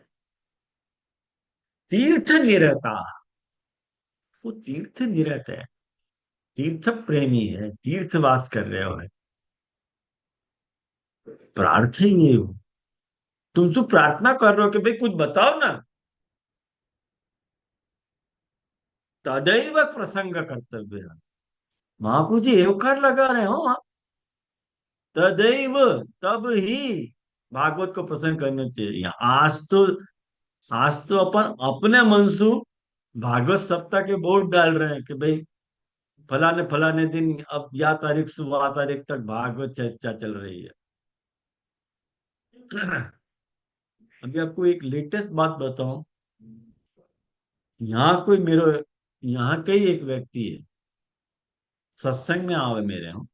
तीर्थ निरता, वो तीर्थ निरत है, तीर्थ प्रेमी है, तीर्थवास कर रहे हो है, प्रार्थना ही नहीं हो, तुम तो प्रार्थना कर रहे हो कि भाई कुछ बताओ ना, तदैव प्रसंग कर्तव्य। महाप्रभु जी एवकार लगा रहे हो, हाँ? तदैव, तब ही भागवत को प्रसंग करना चाहिए। आज तो अपन अपने मनसू भागवत सप्ताह के बोर्ड डाल रहे हैं कि भाई फलाने फलाने दिन, अब या तारीख से वह तारीख तक भागवत चर्चा चल रही है। अभी आपको एक लेटेस्ट बात बताऊं, यहाँ कोई मेरे, यहाँ का ही एक व्यक्ति है, सत्संग में आवे मेरे यहाँ,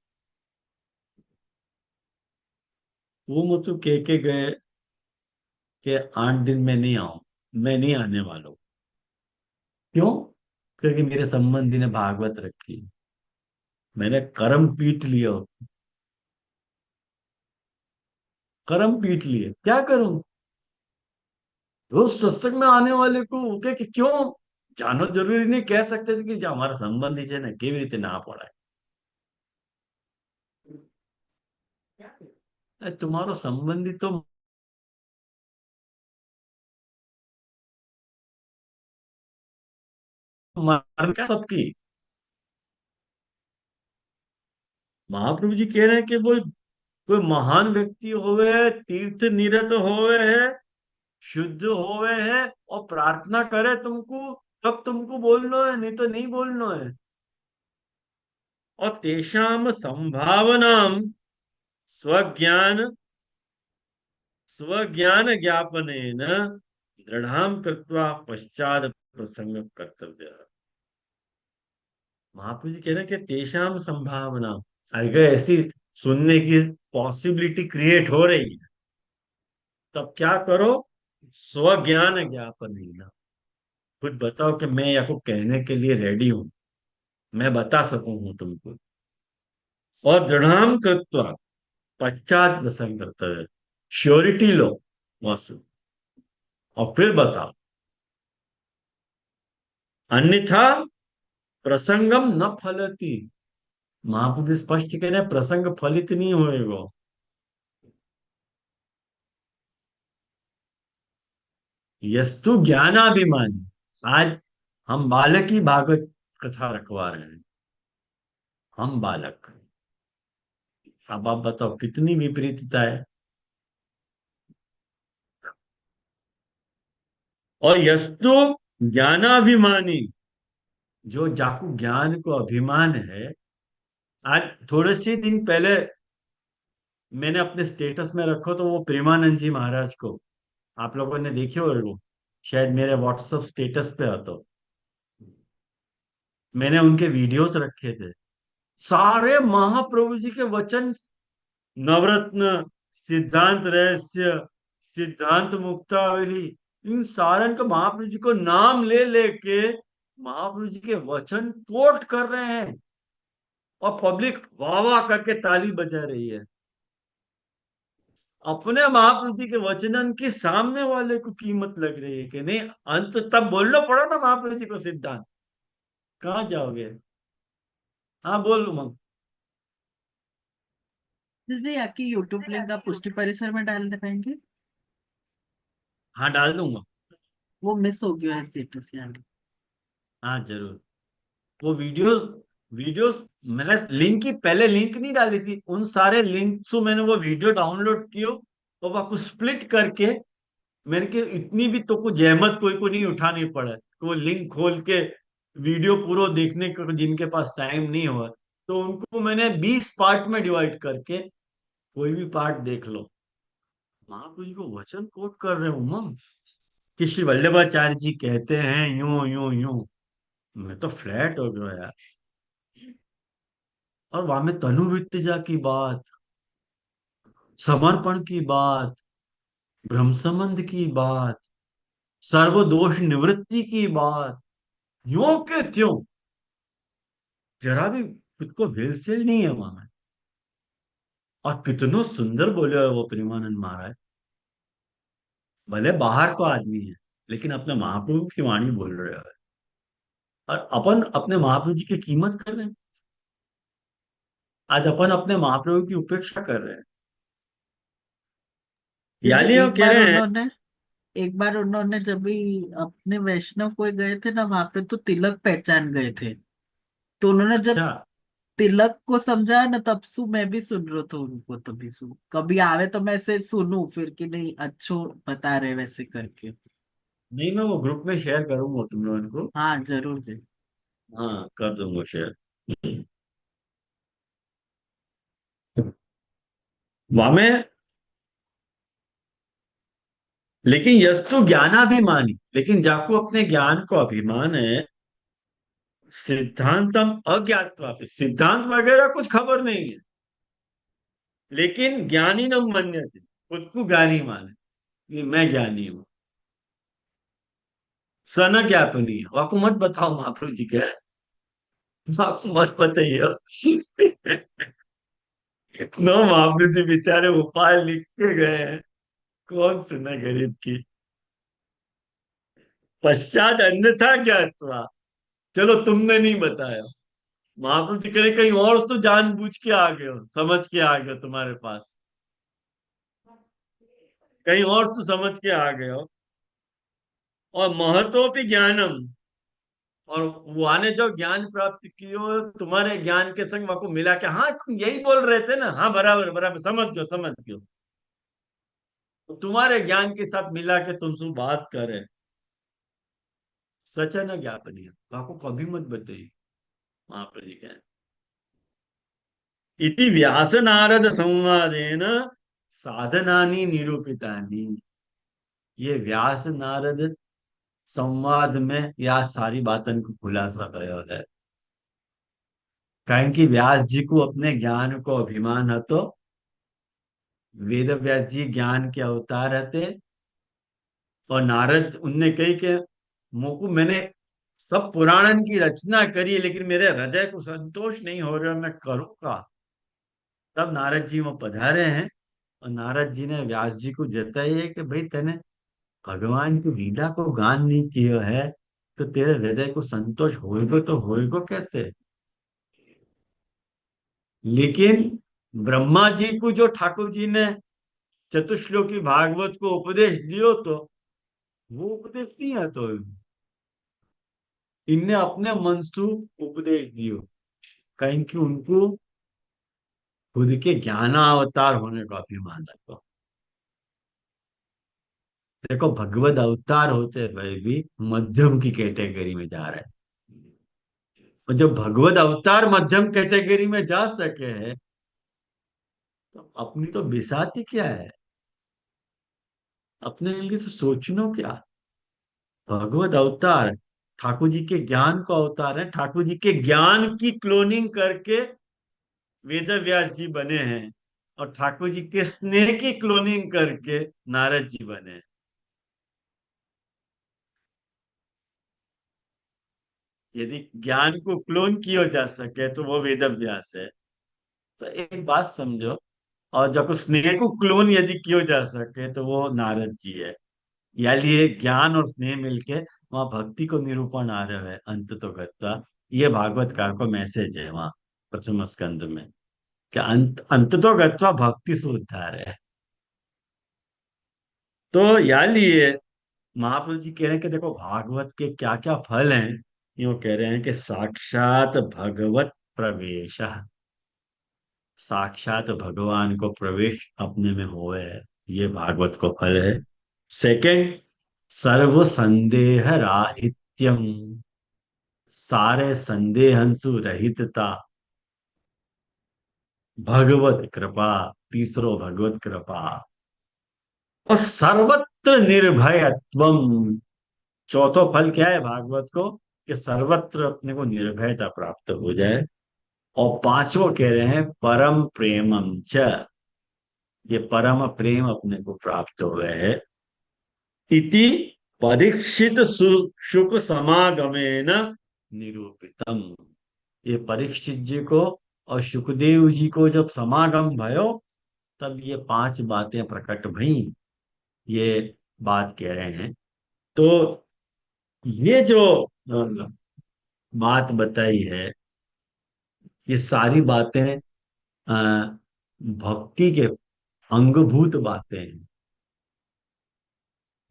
वो मुझको कह के गए कि 8 दिन में नहीं आऊं, मैं नहीं आने वाला हूं। क्यों? क्योंकि मेरे संबंधी ने भागवत रखी। मैंने करम पीट लिया, करम पीट लिए, क्या करूं? रोज सत्संग में आने वाले को कि क्यों जानो जरूरी नहीं, कह सकते थे कि जो हमारा संबंधी है ना केवी रीते ना पड़ा है, तुम्हारो संबंधी तो मर क्या सबकी। महाप्रभु जी कह रहे हैं कि वो कोई महान व्यक्ति होवे है, तीर्थ निरत होवे है, शुद्ध होवे है, और प्रार्थना करे तुमको, तब तुमको बोलना है, नहीं तो नहीं बोलना है। और तेषाम संभावनाम स्वज्ञान, स्वज्ञान ज्ञापनेन दृढ़ाम कृत्वा पश्चात प्रसंग कर्तव्य। महाप्रभु जी कह रहे हैं कि तेषाम संभावना, अगर ऐसी सुनने की पॉसिबिलिटी क्रिएट हो रही है, तब क्या करो? स्वज्ञान ज्ञापन लेना, खुद बताओ कि मैं आपको कहने के लिए रेडी हूं, मैं बता सकूं हूं तुमको। और दृढ़ाम कृत्वा पश्चात प्रसंग कर्तव्य, श्योरिटी लो वासु, और फिर बताओ, अन्यथा प्रसंगम न फलती। महाप्रभु स्पष्ट कह रहे हैं, प्रसंग फलित नहीं होएगा। यस्तु ज्ञानाभिमानी, आज हम बालक ही भागवत कथा रखवा रहे हैं, हम बालक। अब आप बताओ कितनी विपरीतता है। और यस्तु ज्ञानाभिमानी, जो जाकू ज्ञान को अभिमान है, आज थोड़े से दिन पहले मैंने अपने स्टेटस में रखो तो वो प्रेमानंद जी महाराज को आप लोगों ने देखे होंगे, वो शायद मेरे व्हाट्सएप स्टेटस पे आता, मैंने उनके वीडियोस रखे थे, सारे महाप्रभु जी के वचन, नवरत्न, सिद्धांत रहस्य, सिद्धांत मुक्तावली, इन सारन को महाप्रभु जी को नाम ले लेके महाप्रभु जी के वचन कोट कर रहे हैं, और पब्लिक वाह वाह करके ताली बजा रही है। अपने महाप्रभु जी के वचनन के सामने वाले को कीमत लग रही है कि नहीं, अंत तब बोलना पड़ा ना महाप्रभु जी को सिद्धांत। कहाँ जाओगे? हाँ बोल मत। दीदी आपकी यूट्यूब लिंक आप पुष्टि परिसर में डाल दे पाएंगे? हाँ डाल दूंगा। वो मिस हो गया है स्टेटस यार। हाँ जरूर। वो वीडियोस वीडियोस, मैंने लिंक की पहले लिंक नहीं डाली थी, उन सारे लिंक से मैंने वो वीडियो डाउनलोड कियो और वाको स्प्लिट करके मैंने कि इतनी भी तो को जहमत कोई को नहीं उठानी पड़े, तो वो लिंक खोल के वीडियो पूरा देखने को जिनके पास टाइम नहीं हुआ, तो उनको मैंने 20 पार्ट में डिवाइड करके कोई भी पार्ट देख लो। महाप्रभु जी को वचन कोट कर रहे हूँ मैं कि श्री वल्लभाचार्य जी कहते हैं यूं यूं यूं, मैं तो फ्लैट हो गया यार। और वहां में तनुवित्यजा की बात, समर्पण की बात, ब्रह्म संबंध की बात, सर्वदोष निवृत्ति की बात, यो के त्यों, जरा भी खुद को भेलसेल नहीं है वहां में। और कितनो सुंदर बोले हुए वो प्रेमानंद महाराज, भले बाहर को आदमी है लेकिन अपने महाप्रभु की वाणी बोल रहे हो। और अपन अपने महाप्रभु जी की कीमत कर रहे हैं, आज अपन अपने महाप्रभु की उपेक्षा कर रहे हैं। जैसे यानी वो एक कह बार रहे हैं। उन्होंने एक बार उन्होंने जब भी अपने वैष्णव कोई गए थे ना वहां पे, तो तिलक पहचान गए थे। तो उन्होंने जब अच्छा। तिलक को समझाया ना, तब मैं भी सुन रहा था उनको, तभी कभी आवे तो मैं ऐसे सुनूं फिर कि नहीं अच्छो बता रहे वैसे करके। नहीं, मैं वो ग्रुप में शेयर करूंगा तुम लोगों को। हाँ जरूर जी। हाँ, कर दूंगा शेयर। वहां में, लेकिन यस्तु ज्ञानाभिमानी, लेकिन जाको अपने ज्ञान को अभिमान है, सिद्धांतम अज्ञातवा, सिद्धांत वगैरह कुछ खबर नहीं है, लेकिन ज्ञानी न मन्यते, खुद को ज्ञानी माने कि मैं ज्ञानी हूं। सन ज्ञापनी है, आपको मत बताओ महाप्रभु जी क्या है, आपको मत बताइए। इतना महाप्रभु जी बेचारे उपाय लिख के गए हैं, कौन सुना गरीब की। पश्चात अन्यथा ज्ञातवा, चलो तुमने नहीं बताया, महाप्रभु जी कह रहे कहीं और तो जानबूझ के आ गए हो, समझ के आ गए हो तुम्हारे पास, कहीं और तो समझ के आ गए हो। और महत्वपि ज्ञानम, और वहां ने जो ज्ञान प्राप्त कियो तुम्हारे ज्ञान के संग वहां को मिला के, हाँ तुम यही बोल रहे थे ना, हाँ बराबर बराबर, समझ गयो समझ गयो, तो तुम्हारे ज्ञान के साथ मिला के तुमसे बात करे, सच न ज्ञापनीय, वहां को कभी मत बताइए। महाप्रभु जी कहें इति व्यास नारद संवादेन साधनानि निरूपितानि, ये व्यास नारद संवाद में यह सारी बातन को खुलासा कयो है। कारण कि व्यास जी को अपने ज्ञान को अभिमान है, तो वेद व्यास जी ज्ञान के अवतार रहते, और नारद उनने कही के मुकु मैंने सब पुराणन की रचना करी है, लेकिन मेरे हृदय को संतोष नहीं हो रहा, मैं करूंगा। तब नारद जी वहां पधारे हैं, और नारद जी ने व्यास जी को जताई है कि भाई तेने भगवान की लीला को गान नहीं किया है, तो तेरे हृदय को संतोष होएगो तो होएगो कैसे। लेकिन ब्रह्मा जी को जो ठाकुर जी ने चतुश्लोकी भागवत को उपदेश दियो, तो वो उपदेश नहीं है, तो इनने अपने मन से उपदेश दियो, कहीं कि उनको खुद के ज्ञानावतार होने का अभिमान है। तो देखो, भगवत अवतार होते हुए भी मध्यम की कैटेगरी में जा रहे हैं, और जब भगवत अवतार मध्यम कैटेगरी में जा सके हैं, तो अपनी तो बिसाती क्या है, अपने लिए तो सोचना क्या। भगवत अवतार ठाकुर जी के ज्ञान का अवतार है, ठाकुर जी के ज्ञान की क्लोनिंग करके वेद व्यास जी बने हैं, और ठाकुर जी के स्नेह की क्लोनिंग करके नारद जी बने हैं। यदि ज्ञान को क्लोन किया जा सके तो वो वेद व्यास है। तो एक बात समझो, और जब स्नेह को क्लोन यदि किया जा सके तो वो नारद जी है। यानी ये ज्ञान और स्नेह मिलके वहां भक्ति को निरूपण आ रहा है अंत तो गत्वा। ये भागवतकार को मैसेज है वहां प्रथम स्कंद में, कि अंत तो गत्वा भक्ति से उद्धार है। तो यानी ये महाप्रभु जी कह रहे हैं कि देखो भागवत के क्या क्या फल हैं, ये वो कह रहे हैं कि साक्षात भगवत प्रवेश, साक्षात भगवान को प्रवेश अपने में होए, ये भागवत को फल है। सेकंड, सर्व संदेह राहित्यम, सारे संदेहंसु रहितता, भगवत कृपा, तीसरो भगवत कृपा, और सर्वत्र निर्भयत्वम, चौथो फल क्या है भागवत को, कि सर्वत्र अपने को निर्भयता प्राप्त हो जाए। और पांचवो कह रहे हैं परम प्रेमम च, ये परम प्रेम अपने को प्राप्त हो गए है। इति परीक्षित शुक समागमेन निरूपितम, ये परीक्षित जी को और सुखदेव जी को जब समागम भयो, तब ये पांच बातें प्रकट भई, ये बात कह रहे हैं। तो ये जो बात बताई है, ये सारी बातें भक्ति के अंगभूत बातें हैं।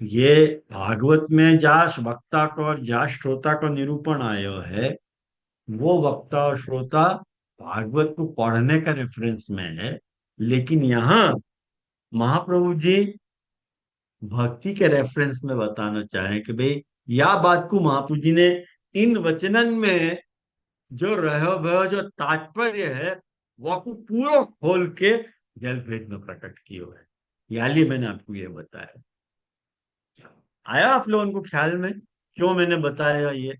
ये भागवत में जहाँ वक्ता को और जहाँ श्रोता को निरूपण आयो है, वो वक्ता और श्रोता भागवत को पढ़ने का रेफरेंस में है। लेकिन यहाँ महाप्रभु जी भक्ति के रेफरेंस में बताना चाहें कि भाई, या बात को महाप्रभु जी ने इन वचनन में जो रहो भयो जो तात्पर्य है, वो को पूरा खोल के जल भेद में प्रकट किया है। याली मैंने आपको ये बताया। आया आप लोगों को ख्याल में क्यों मैंने बताया ये,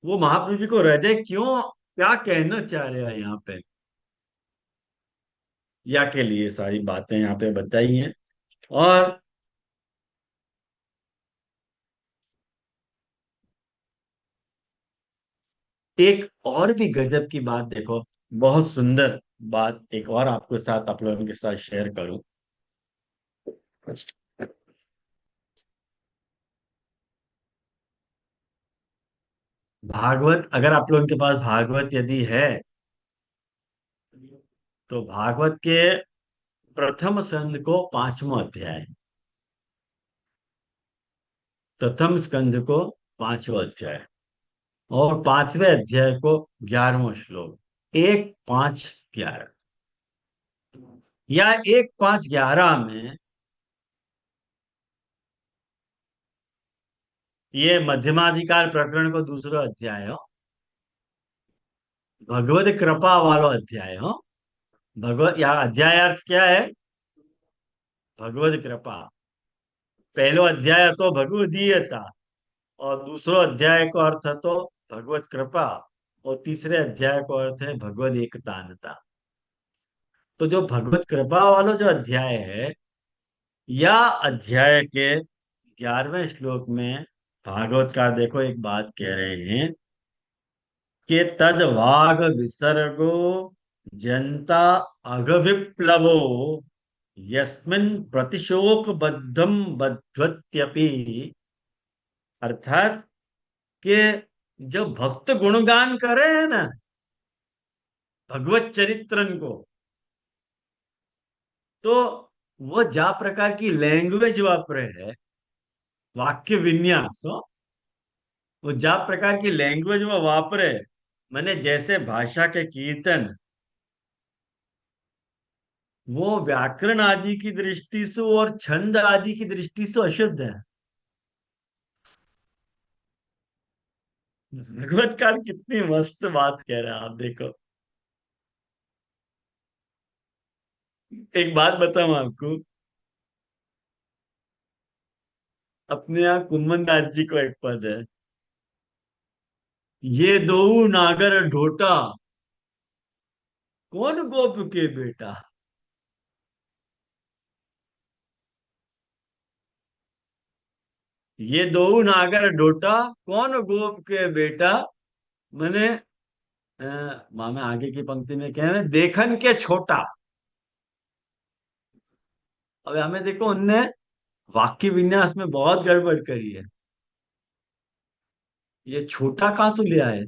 वो महाप्रभु जी को हृदय क्यों, क्या कहना चाह रहे हैं यहाँ पे, या के लिए सारी बातें यहाँ पे बताई हैं। और एक और भी गजब की बात देखो, बहुत सुंदर बात एक और आपके साथ, आप लोगों के साथ शेयर करूं। भागवत, अगर आप लोगों के पास भागवत यदि है, तो भागवत के प्रथम स्कंद को पांचवा अध्याय, प्रथम स्कंद को पांचवा अध्याय, और पांचवें अध्याय को 11वां श्लोक, 1, 5, 11, या 1, 5, 11 में, ये मध्यमाधिकार प्रकरण को दूसरा अध्याय हो, भगवत कृपा वालो अध्याय हो। भगवत, यहाँ अध्याय अर्थ क्या है, भगवत कृपा। पहलो अध्याय तो भगवदीयता, और दूसरो अध्याय को अर्थ है तो भगवत कृपा, और तीसरे अध्याय को अर्थ है भगवत एकतानता। तो जो भगवत कृपा वाला जो अध्याय है, या अध्याय के 11वें श्लोक में भागवतकार देखो एक बात कह रहे हैं कि तद वाग विसर्गो जनता अगविप्लवो यस्मिन् प्रतिशोक बद्धम बद्धत्यपि, अर्थात कि जो भक्त गुणगान करे हैं ना भगवत चरित्रन को, तो वो जा प्रकार की लैंग्वेज वापरे है, वाक्य विन्यास हो, वो जा प्रकार की लैंग्वेज वो वापरे, मैंने जैसे भाषा के कीर्तन, वो व्याकरण आदि की दृष्टि से और छंद आदि की दृष्टि से अशुद्ध है। भगवतकार कितनी मस्त बात कह रहे हैं आप देखो। एक बात बताऊं आपको, अपने यहाँ कुम्मन दास जी को एक पद है, ये दो नागर ढोटा, कौन गोप के बेटा। ये दो नागर ढोटा, कौन गोप के बेटा। मैंने मामे आगे की पंक्ति में कह रहे हैं, देखन के छोटा। अब हमें देखो, उनने वाक्य विन्यास में बहुत गड़बड़ करी है। ये छोटा कहाँ से लिया है,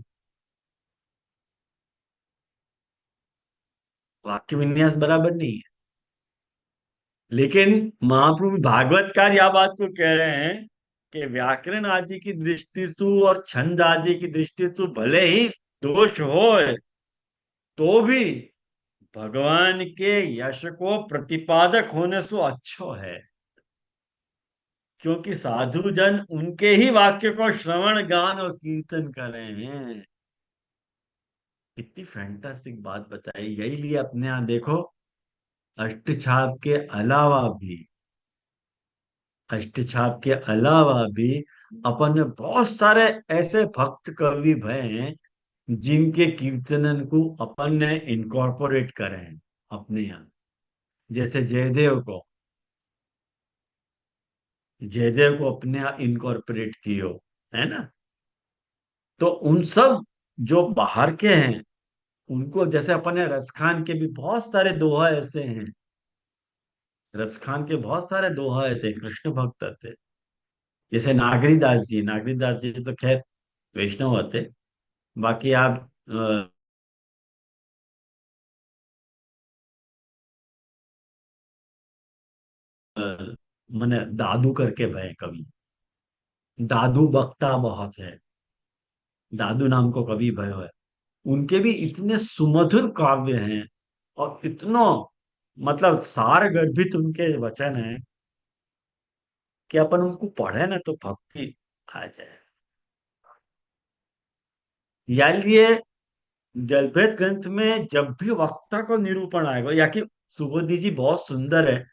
वाक्य विन्यास बराबर नहीं है। लेकिन महाप्रभु भागवतकार यह बात को कह रहे हैं कि व्याकरण आदि की दृष्टि से और छंद आदि की दृष्टि से भले ही दोष होए तो भी भगवान के यश को प्रतिपादक होने से अच्छो है, क्योंकि साधु जन उनके ही वाक्य को श्रवण गान और कीर्तन कर रहे हैं। कितनी फैंटास्टिक बात बताई। यही लिए अपने यहाँ देखो, अष्टछाप के अलावा भी, अष्टछाप के अलावा भी अपन में बहुत सारे ऐसे भक्त कवि भय हैं जिनके कीर्तनन को अपन ने इनकॉर्पोरेट करे हैं अपने यहाँ। जैसे जयदेव को, जयदेव को अपने यहाँ इनकॉर्पोरेट कियो, है ना। तो उन सब जो बाहर के हैं उनको, जैसे अपन ने रसखान के भी बहुत सारे दोहा ऐसे हैं, रसखान के बहुत सारे दोहा थे, कृष्ण भक्त थे। जैसे नागरीदास जी, नागरीदास जी तो खैर वैष्णव होते। बाकी आप मैंने दादू करके भय कवि, दादू बख्ता बहुत है, दादू नाम को कवि भय है। उनके भी इतने सुमधुर काव्य हैं और इतना मतलब सार गर्भित उनके वचन हैं कि अपन उनको पढ़े ना तो भक्ति आ जाए। यानी ये जलभेद ग्रंथ में जब भी वक्ता को निरूपण आएगा, या कि सुबोधि जी बहुत सुंदर है।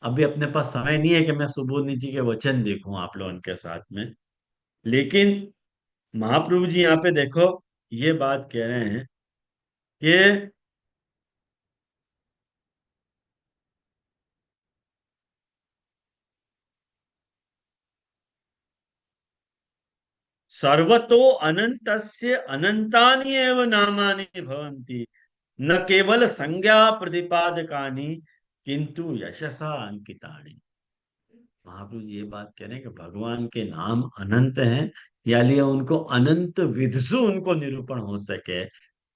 अभी अपने पास समय नहीं है कि मैं सुबोधि जी के वचन देखूं आप लोगों के साथ में, लेकिन महाप्रभु जी यहाँ पे देखो ये बात कह रहे हैं कि सर्वतो अनंतस्य अनंतानि एव नामानि भवन्ति, न केवल संज्ञा प्रतिपादकानि किंतु यशसा अंकितानि। महाप्रभु जी ये बात कह रहे हैं कि भगवान के नाम अनंत हैं, यानी उनको अनंत विधसु उनको निरूपण हो सके।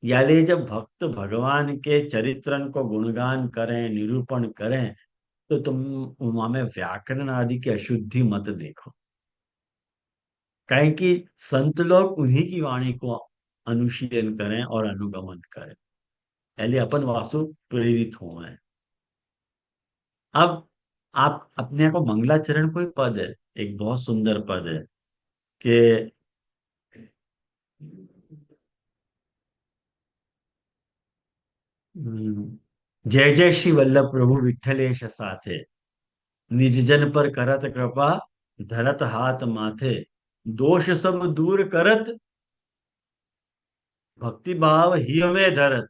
यानी जब भक्त भगवान के चरित्रन को गुणगान करें, निरूपण करें, तो तुम उमा में व्याकरण आदि की अशुद्धि मत देखो। कहें कि संत लोग उन्हीं की वाणी को अनुशीलन करें और अनुगमन करें, यानी अपन वास्तु प्रेरित हुए हैं। अब आप अपने को मंगलाचरण कोई पद है, एक बहुत सुंदर पद है कि जय जय श्री वल्लभ प्रभु विठ्ठलेश साथे, निज जन पर करत कृपा, धरत हाथ माथे, दोष सब दूर करत, भक्ति भाव ही में धरत,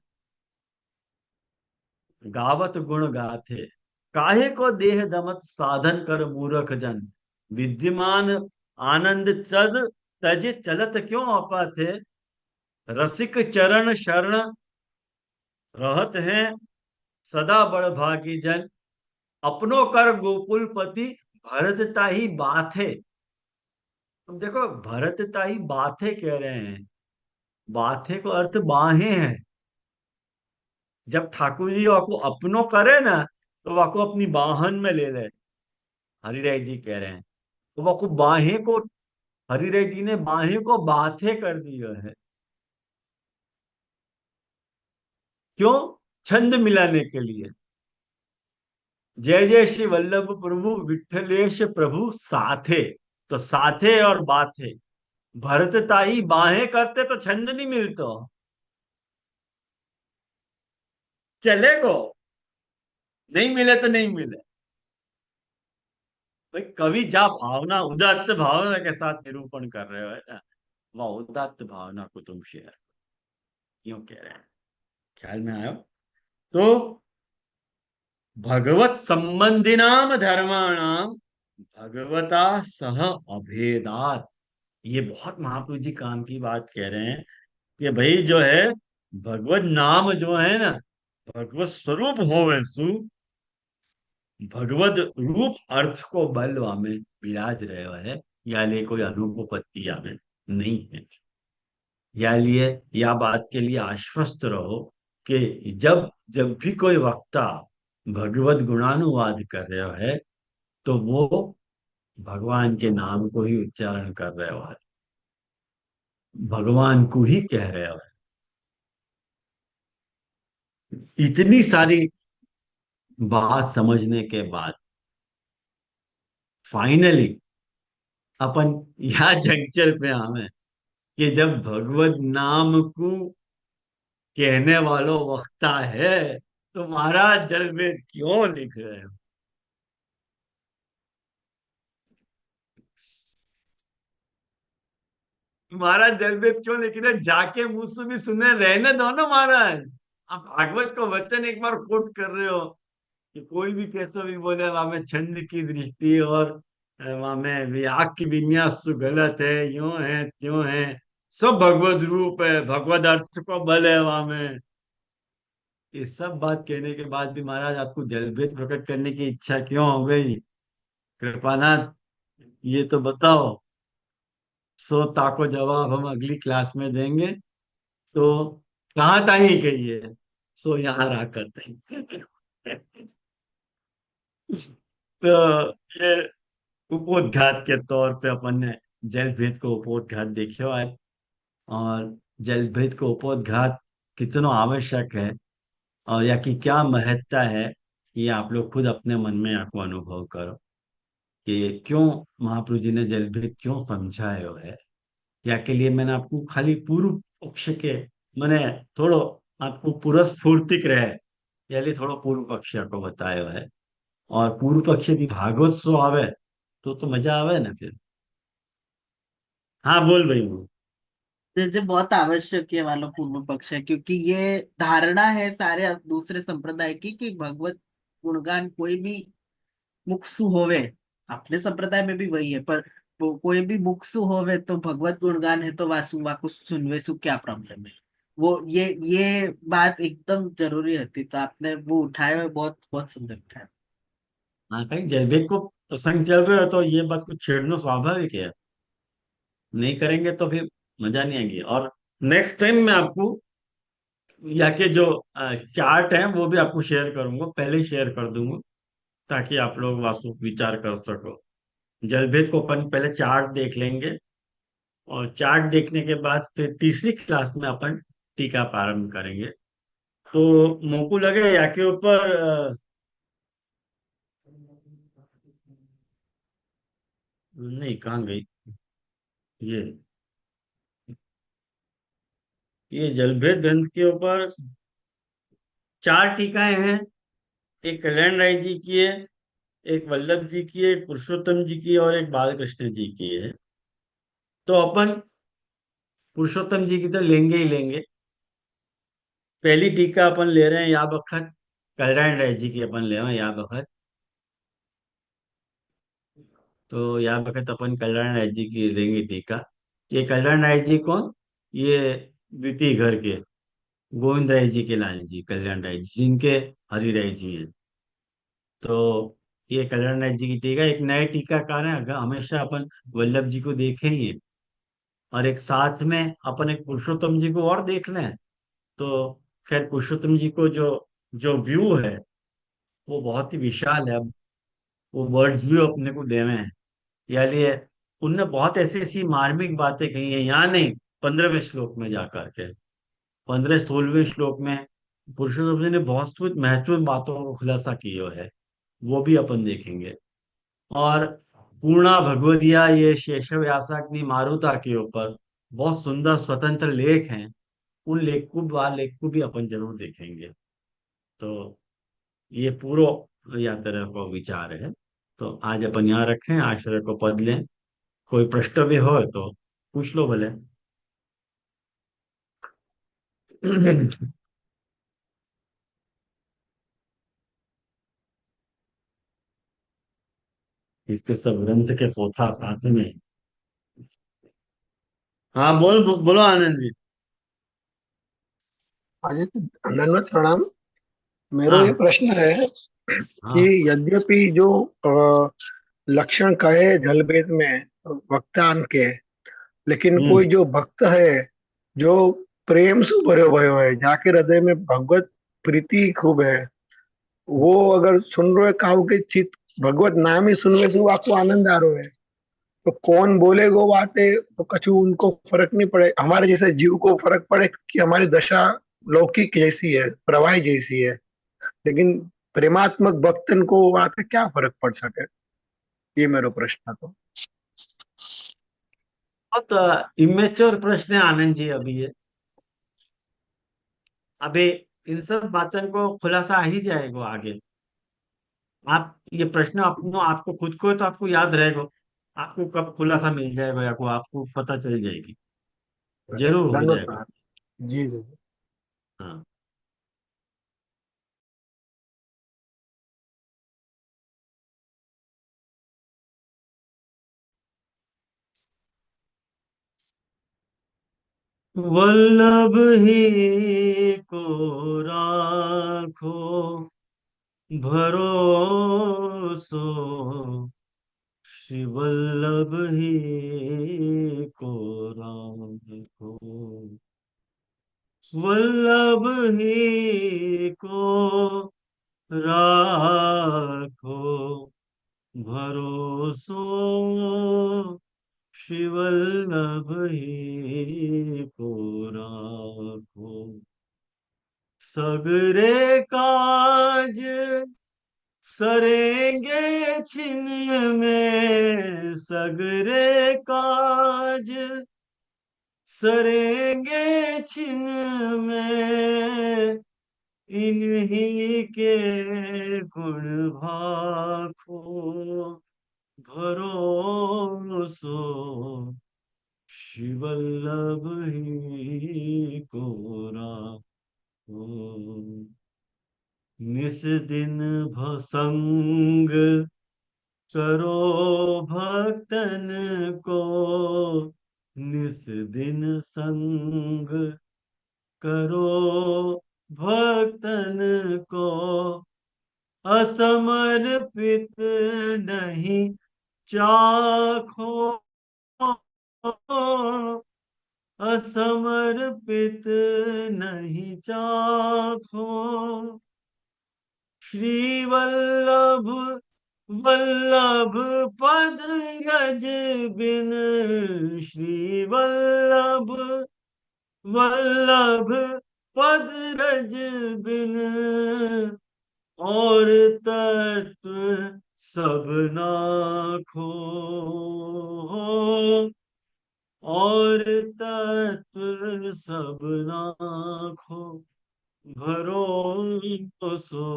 गावत गुण गाथे, काहे को देह दमत साधन कर मूरख जन, विद्यमान आनंद चद तज चलत क्यों अपाथे, रसिक चरण शरण रहत हैं सदा बड़भागी जन, अपनों कर गोकुलपति भरत ताही बाथे। तुम देखो भरत ताही बाथे कह रहे हैं, बाथे को अर्थ बाहें हैं। जब ठाकुर जी वाको अपनों करे ना तो वाको अपनी बाहन में ले ले, हरिराय जी कह रहे हैं। तो वाको बाहें को, हरिराय जी ने बाहें को बाथे कर दिया है। क्यों? छंद मिलाने के लिए। जय जय श्री वल्लभ प्रभु विठलेश प्रभु साथे, तो साथे और बाथे, भरत ताई बाहें करते तो छंद नहीं मिलता। चलेगो, नहीं मिले तो नहीं मिले। भाई कवि जा भावना, उदात्त भावना के साथ निरूपण कर रहे हो, है ना, वह उदात्त भावना को तुम शेयर क्यों कह रहे हैं, ख्याल में आयो। तो भगवत संबंधिनाम धर्माणाम भगवता सह अभेदात, ये बहुत महापुरुष जी काम की बात कह रहे हैं कि भाई जो है भगवत नाम जो है ना, भगवत स्वरूप होवे सु, भगवत रूप अर्थ को बलवा में विराज रहे है, या ले कोई अनुपपत्ति या में नहीं है। या लिए या बात के लिए आश्वस्त रहो कि जब जब भी कोई वक्ता भगवत गुणानुवाद कर रहा है तो वो भगवान के नाम को ही उच्चारण कर रहे हो है, भगवान को ही कह रहे हो है। इतनी सारी बात समझने के बाद फाइनली अपन यह जंक्चर पे हमें कि जब भगवत नाम को कहने वालों वक्ता है तो महाराज जल में क्यों लिख रहे हो? महाराज जल में क्यों लिख रहे हो? जाके मुंह से भी सुने, रहने दो ना महाराज। आप भागवत को वचन एक बार कोट कर रहे हो कि कोई भी कैसा भी बोले वहां में छंद की दृष्टि और वहां में विराग की विन्यास तो गलत है, यूं है त्यों है, सब भगवत रूप है, भगवत अर्थ को बल है वहां में। ये सब बात कहने के बाद भी महाराज आपको जलभेद प्रकट करने की इच्छा क्यों हो गई? कृपानाथ, ये तो बताओ। सो ताको जवाब हम अगली क्लास में देंगे। तो कहाँ ताई गई है? सो यहाँ रहा करते हैं। तो ये उपोद्घात के तौर पे अपन ने जलभेद को उपोद्घात देखियो आज। और जलभेद को उपोद्घात कितना आवश्यक है और या कि क्या महत्ता है, ये आप लोग खुद अपने मन में आपको अनुभव करो कि क्यों महाप्रभु जी ने जलभेद क्यों समझाया है। या के लिए मैंने आपको खाली पूर्व पक्ष के मैंने थोड़ो आपको पुरस्फूर्तिक रहे या लिए थोड़ो पूर्व पक्ष को बतायो है। और पूर्व पक्ष यदि भागवत सो आवे तो मजा आवे ना फिर। हाँ बोल भाई वो। जैसे बहुत आवश्यक है वाला पूर्व पक्ष है, क्योंकि ये धारणा है सारे दूसरे संप्रदाय की कि भगवत गुणगान कोई भी मुक्सु होवे। अपने संप्रदाय में भी वही है, पर कोई भी मुक्सु होवे तो भगवत गुणगान है तो वासु वाकु सुनवे सु क्या प्रॉब्लम है। वो ये बात एकदम जरूरी होती, तो आपने वो उठाए हुए बहुत बहुत सुंदर उठाया। हाँ कहीं जलभेद को प्रसंग चल रहे हो तो ये बात को छेड़ना स्वाभाविक है। नहीं करेंगे तो फिर मजा नहीं आएगी। और नेक्स्ट टाइम मैं आपको या के जो चार्ट है वो भी आपको शेयर करूंगा, पहले ही शेयर कर दूंगा ताकि आप लोग वास्तु विचार कर सको। जलभेद को अपन पहले चार्ट देख लेंगे और चार्ट देखने के बाद फिर तीसरी क्लास में अपन टीका प्रारंभ करेंगे। तो मोकू लगे या के ऊपर नहीं कहाँ गई ये ये जलभेद ग्रंथ के ऊपर चार टीकाएं हैं। एक कल्याण राय जी की है, एक वल्लभ जी की है, एक पुरुषोत्तम जी की है और एक बालकृष्ण जी की है। तो अपन पुरुषोत्तम जी की तो लेंगे ही लेंगे। पहली टीका अपन ले रहे हैं या बखत कल्याण राय जी की अपन ले रहे हैं या बखत। तो या बखत अपन कल्याण राय जी की लेंगे टीका। ये कल्याण राय जी कौन? ये बीटी घर के गोविंद राय जी के लाल जी कल्याण राय जी जिनके हरि राय जी हैं। तो ये कल्याण राय जी की टीका एक नए टीकाकार है, अगर हमेशा अपन वल्लभ जी को देखें ही और एक साथ में अपन एक पुरुषोत्तम जी को और देख लें तो खैर पुरुषोत्तम जी को जो जो व्यू है वो बहुत ही विशाल है। अब वो वर्ड्स व्यू अपने को देवे हैं या लिए उनने बहुत ऐसी ऐसी मार्मिक बातें कही हैं, यहाँ नहीं 15वें श्लोक में जाकर के 15 16वें श्लोक में पुरुषोत्तम जी ने बहुत सी महत्वपूर्ण बातों को खुलासा किया है, वो भी अपन देखेंगे। और पूर्णा भगवदिया ये शेषव व्यासाग्नि मारुता के ऊपर बहुत सुंदर स्वतंत्र लेख हैं, उन लेख को भी अपन जरूर देखेंगे। तो ये पूरा यात्रा का विचार है। तो आज अपन यहाँ रखें, आश्रय को पद लें। कोई प्रश्न भी हो तो पूछ लो भले। इसके सब ग्रंथ के पोथा साथ में। हाँ बोलो आनंद जी। आदित्य, धन्यवाद, प्रणाम। मेरा ये हाँ प्रश्न है कि हाँ। यद्यपि जो लक्षण कहे जलभेद में वक्तान के, लेकिन कोई हम्म जो भक्त है जो प्रेम से भरे भयो है, जाके हृदय में भगवत प्रीति खूब है, वो अगर सुन रहे काहू के चित भगवत नाम ही सुनवे से आपको आनंद आ रहा है, तो कौन बोले वो बातें तो कछु उनको फर्क नहीं पड़े, हमारे जैसे जीव को फर्क पड़े कि हमारी दशा लौकिक जैसी है, प्रवाह जैसी है, लेकिन प्रेमात्मक भक्तन को आते क्या फर्क पड़ सके, ये मेरा प्रश्न तो। बहुत इमेच्योर प्रश्न है आनंद जी अभी ये। अबे इन सब बातों को खुलासा आ ही जाएगा आगे। आप ये प्रश्न अपनो आपको खुद को तो आपको याद रहेगा, आपको कब खुलासा मिल जाएगा या को आपको पता चल जाएगी, जरूर हो जाएगा। धन्यवाद। जी जी। हाँ। वल्लभ ही को राखो भरोसो, श्री वल्लभ ही को राखो। वल्लभ ही को राखो भरोसो, श्री वल्लभ ही को राखो। सगरे काज सरेंगे छिन में, सगरे काज सरेंगे छिन में, इन्हीं के गुण भाखो भरोसो, श्री वल्लभ ही को राखो। निस दिन भसंग करो भक्तन को, निस दिन संग करो भक्तन को, असमर्पित नहीं चाखो, असमर्पित नहीं चाखो। श्री वल्लभ वल्लभ पद रज बिन, श्री वल्लभ वल्लभ पद रज बिन, और तत्व सब नाखो, और तत्व सब नाखो भरोसो,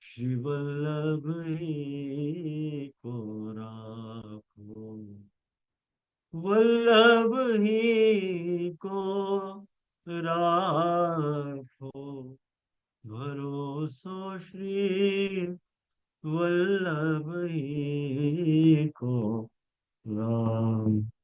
श्री वल्लभ ही को राखो। वल्लभ ही को राखो भरोसो, श्री वल्लभ ही को राखो।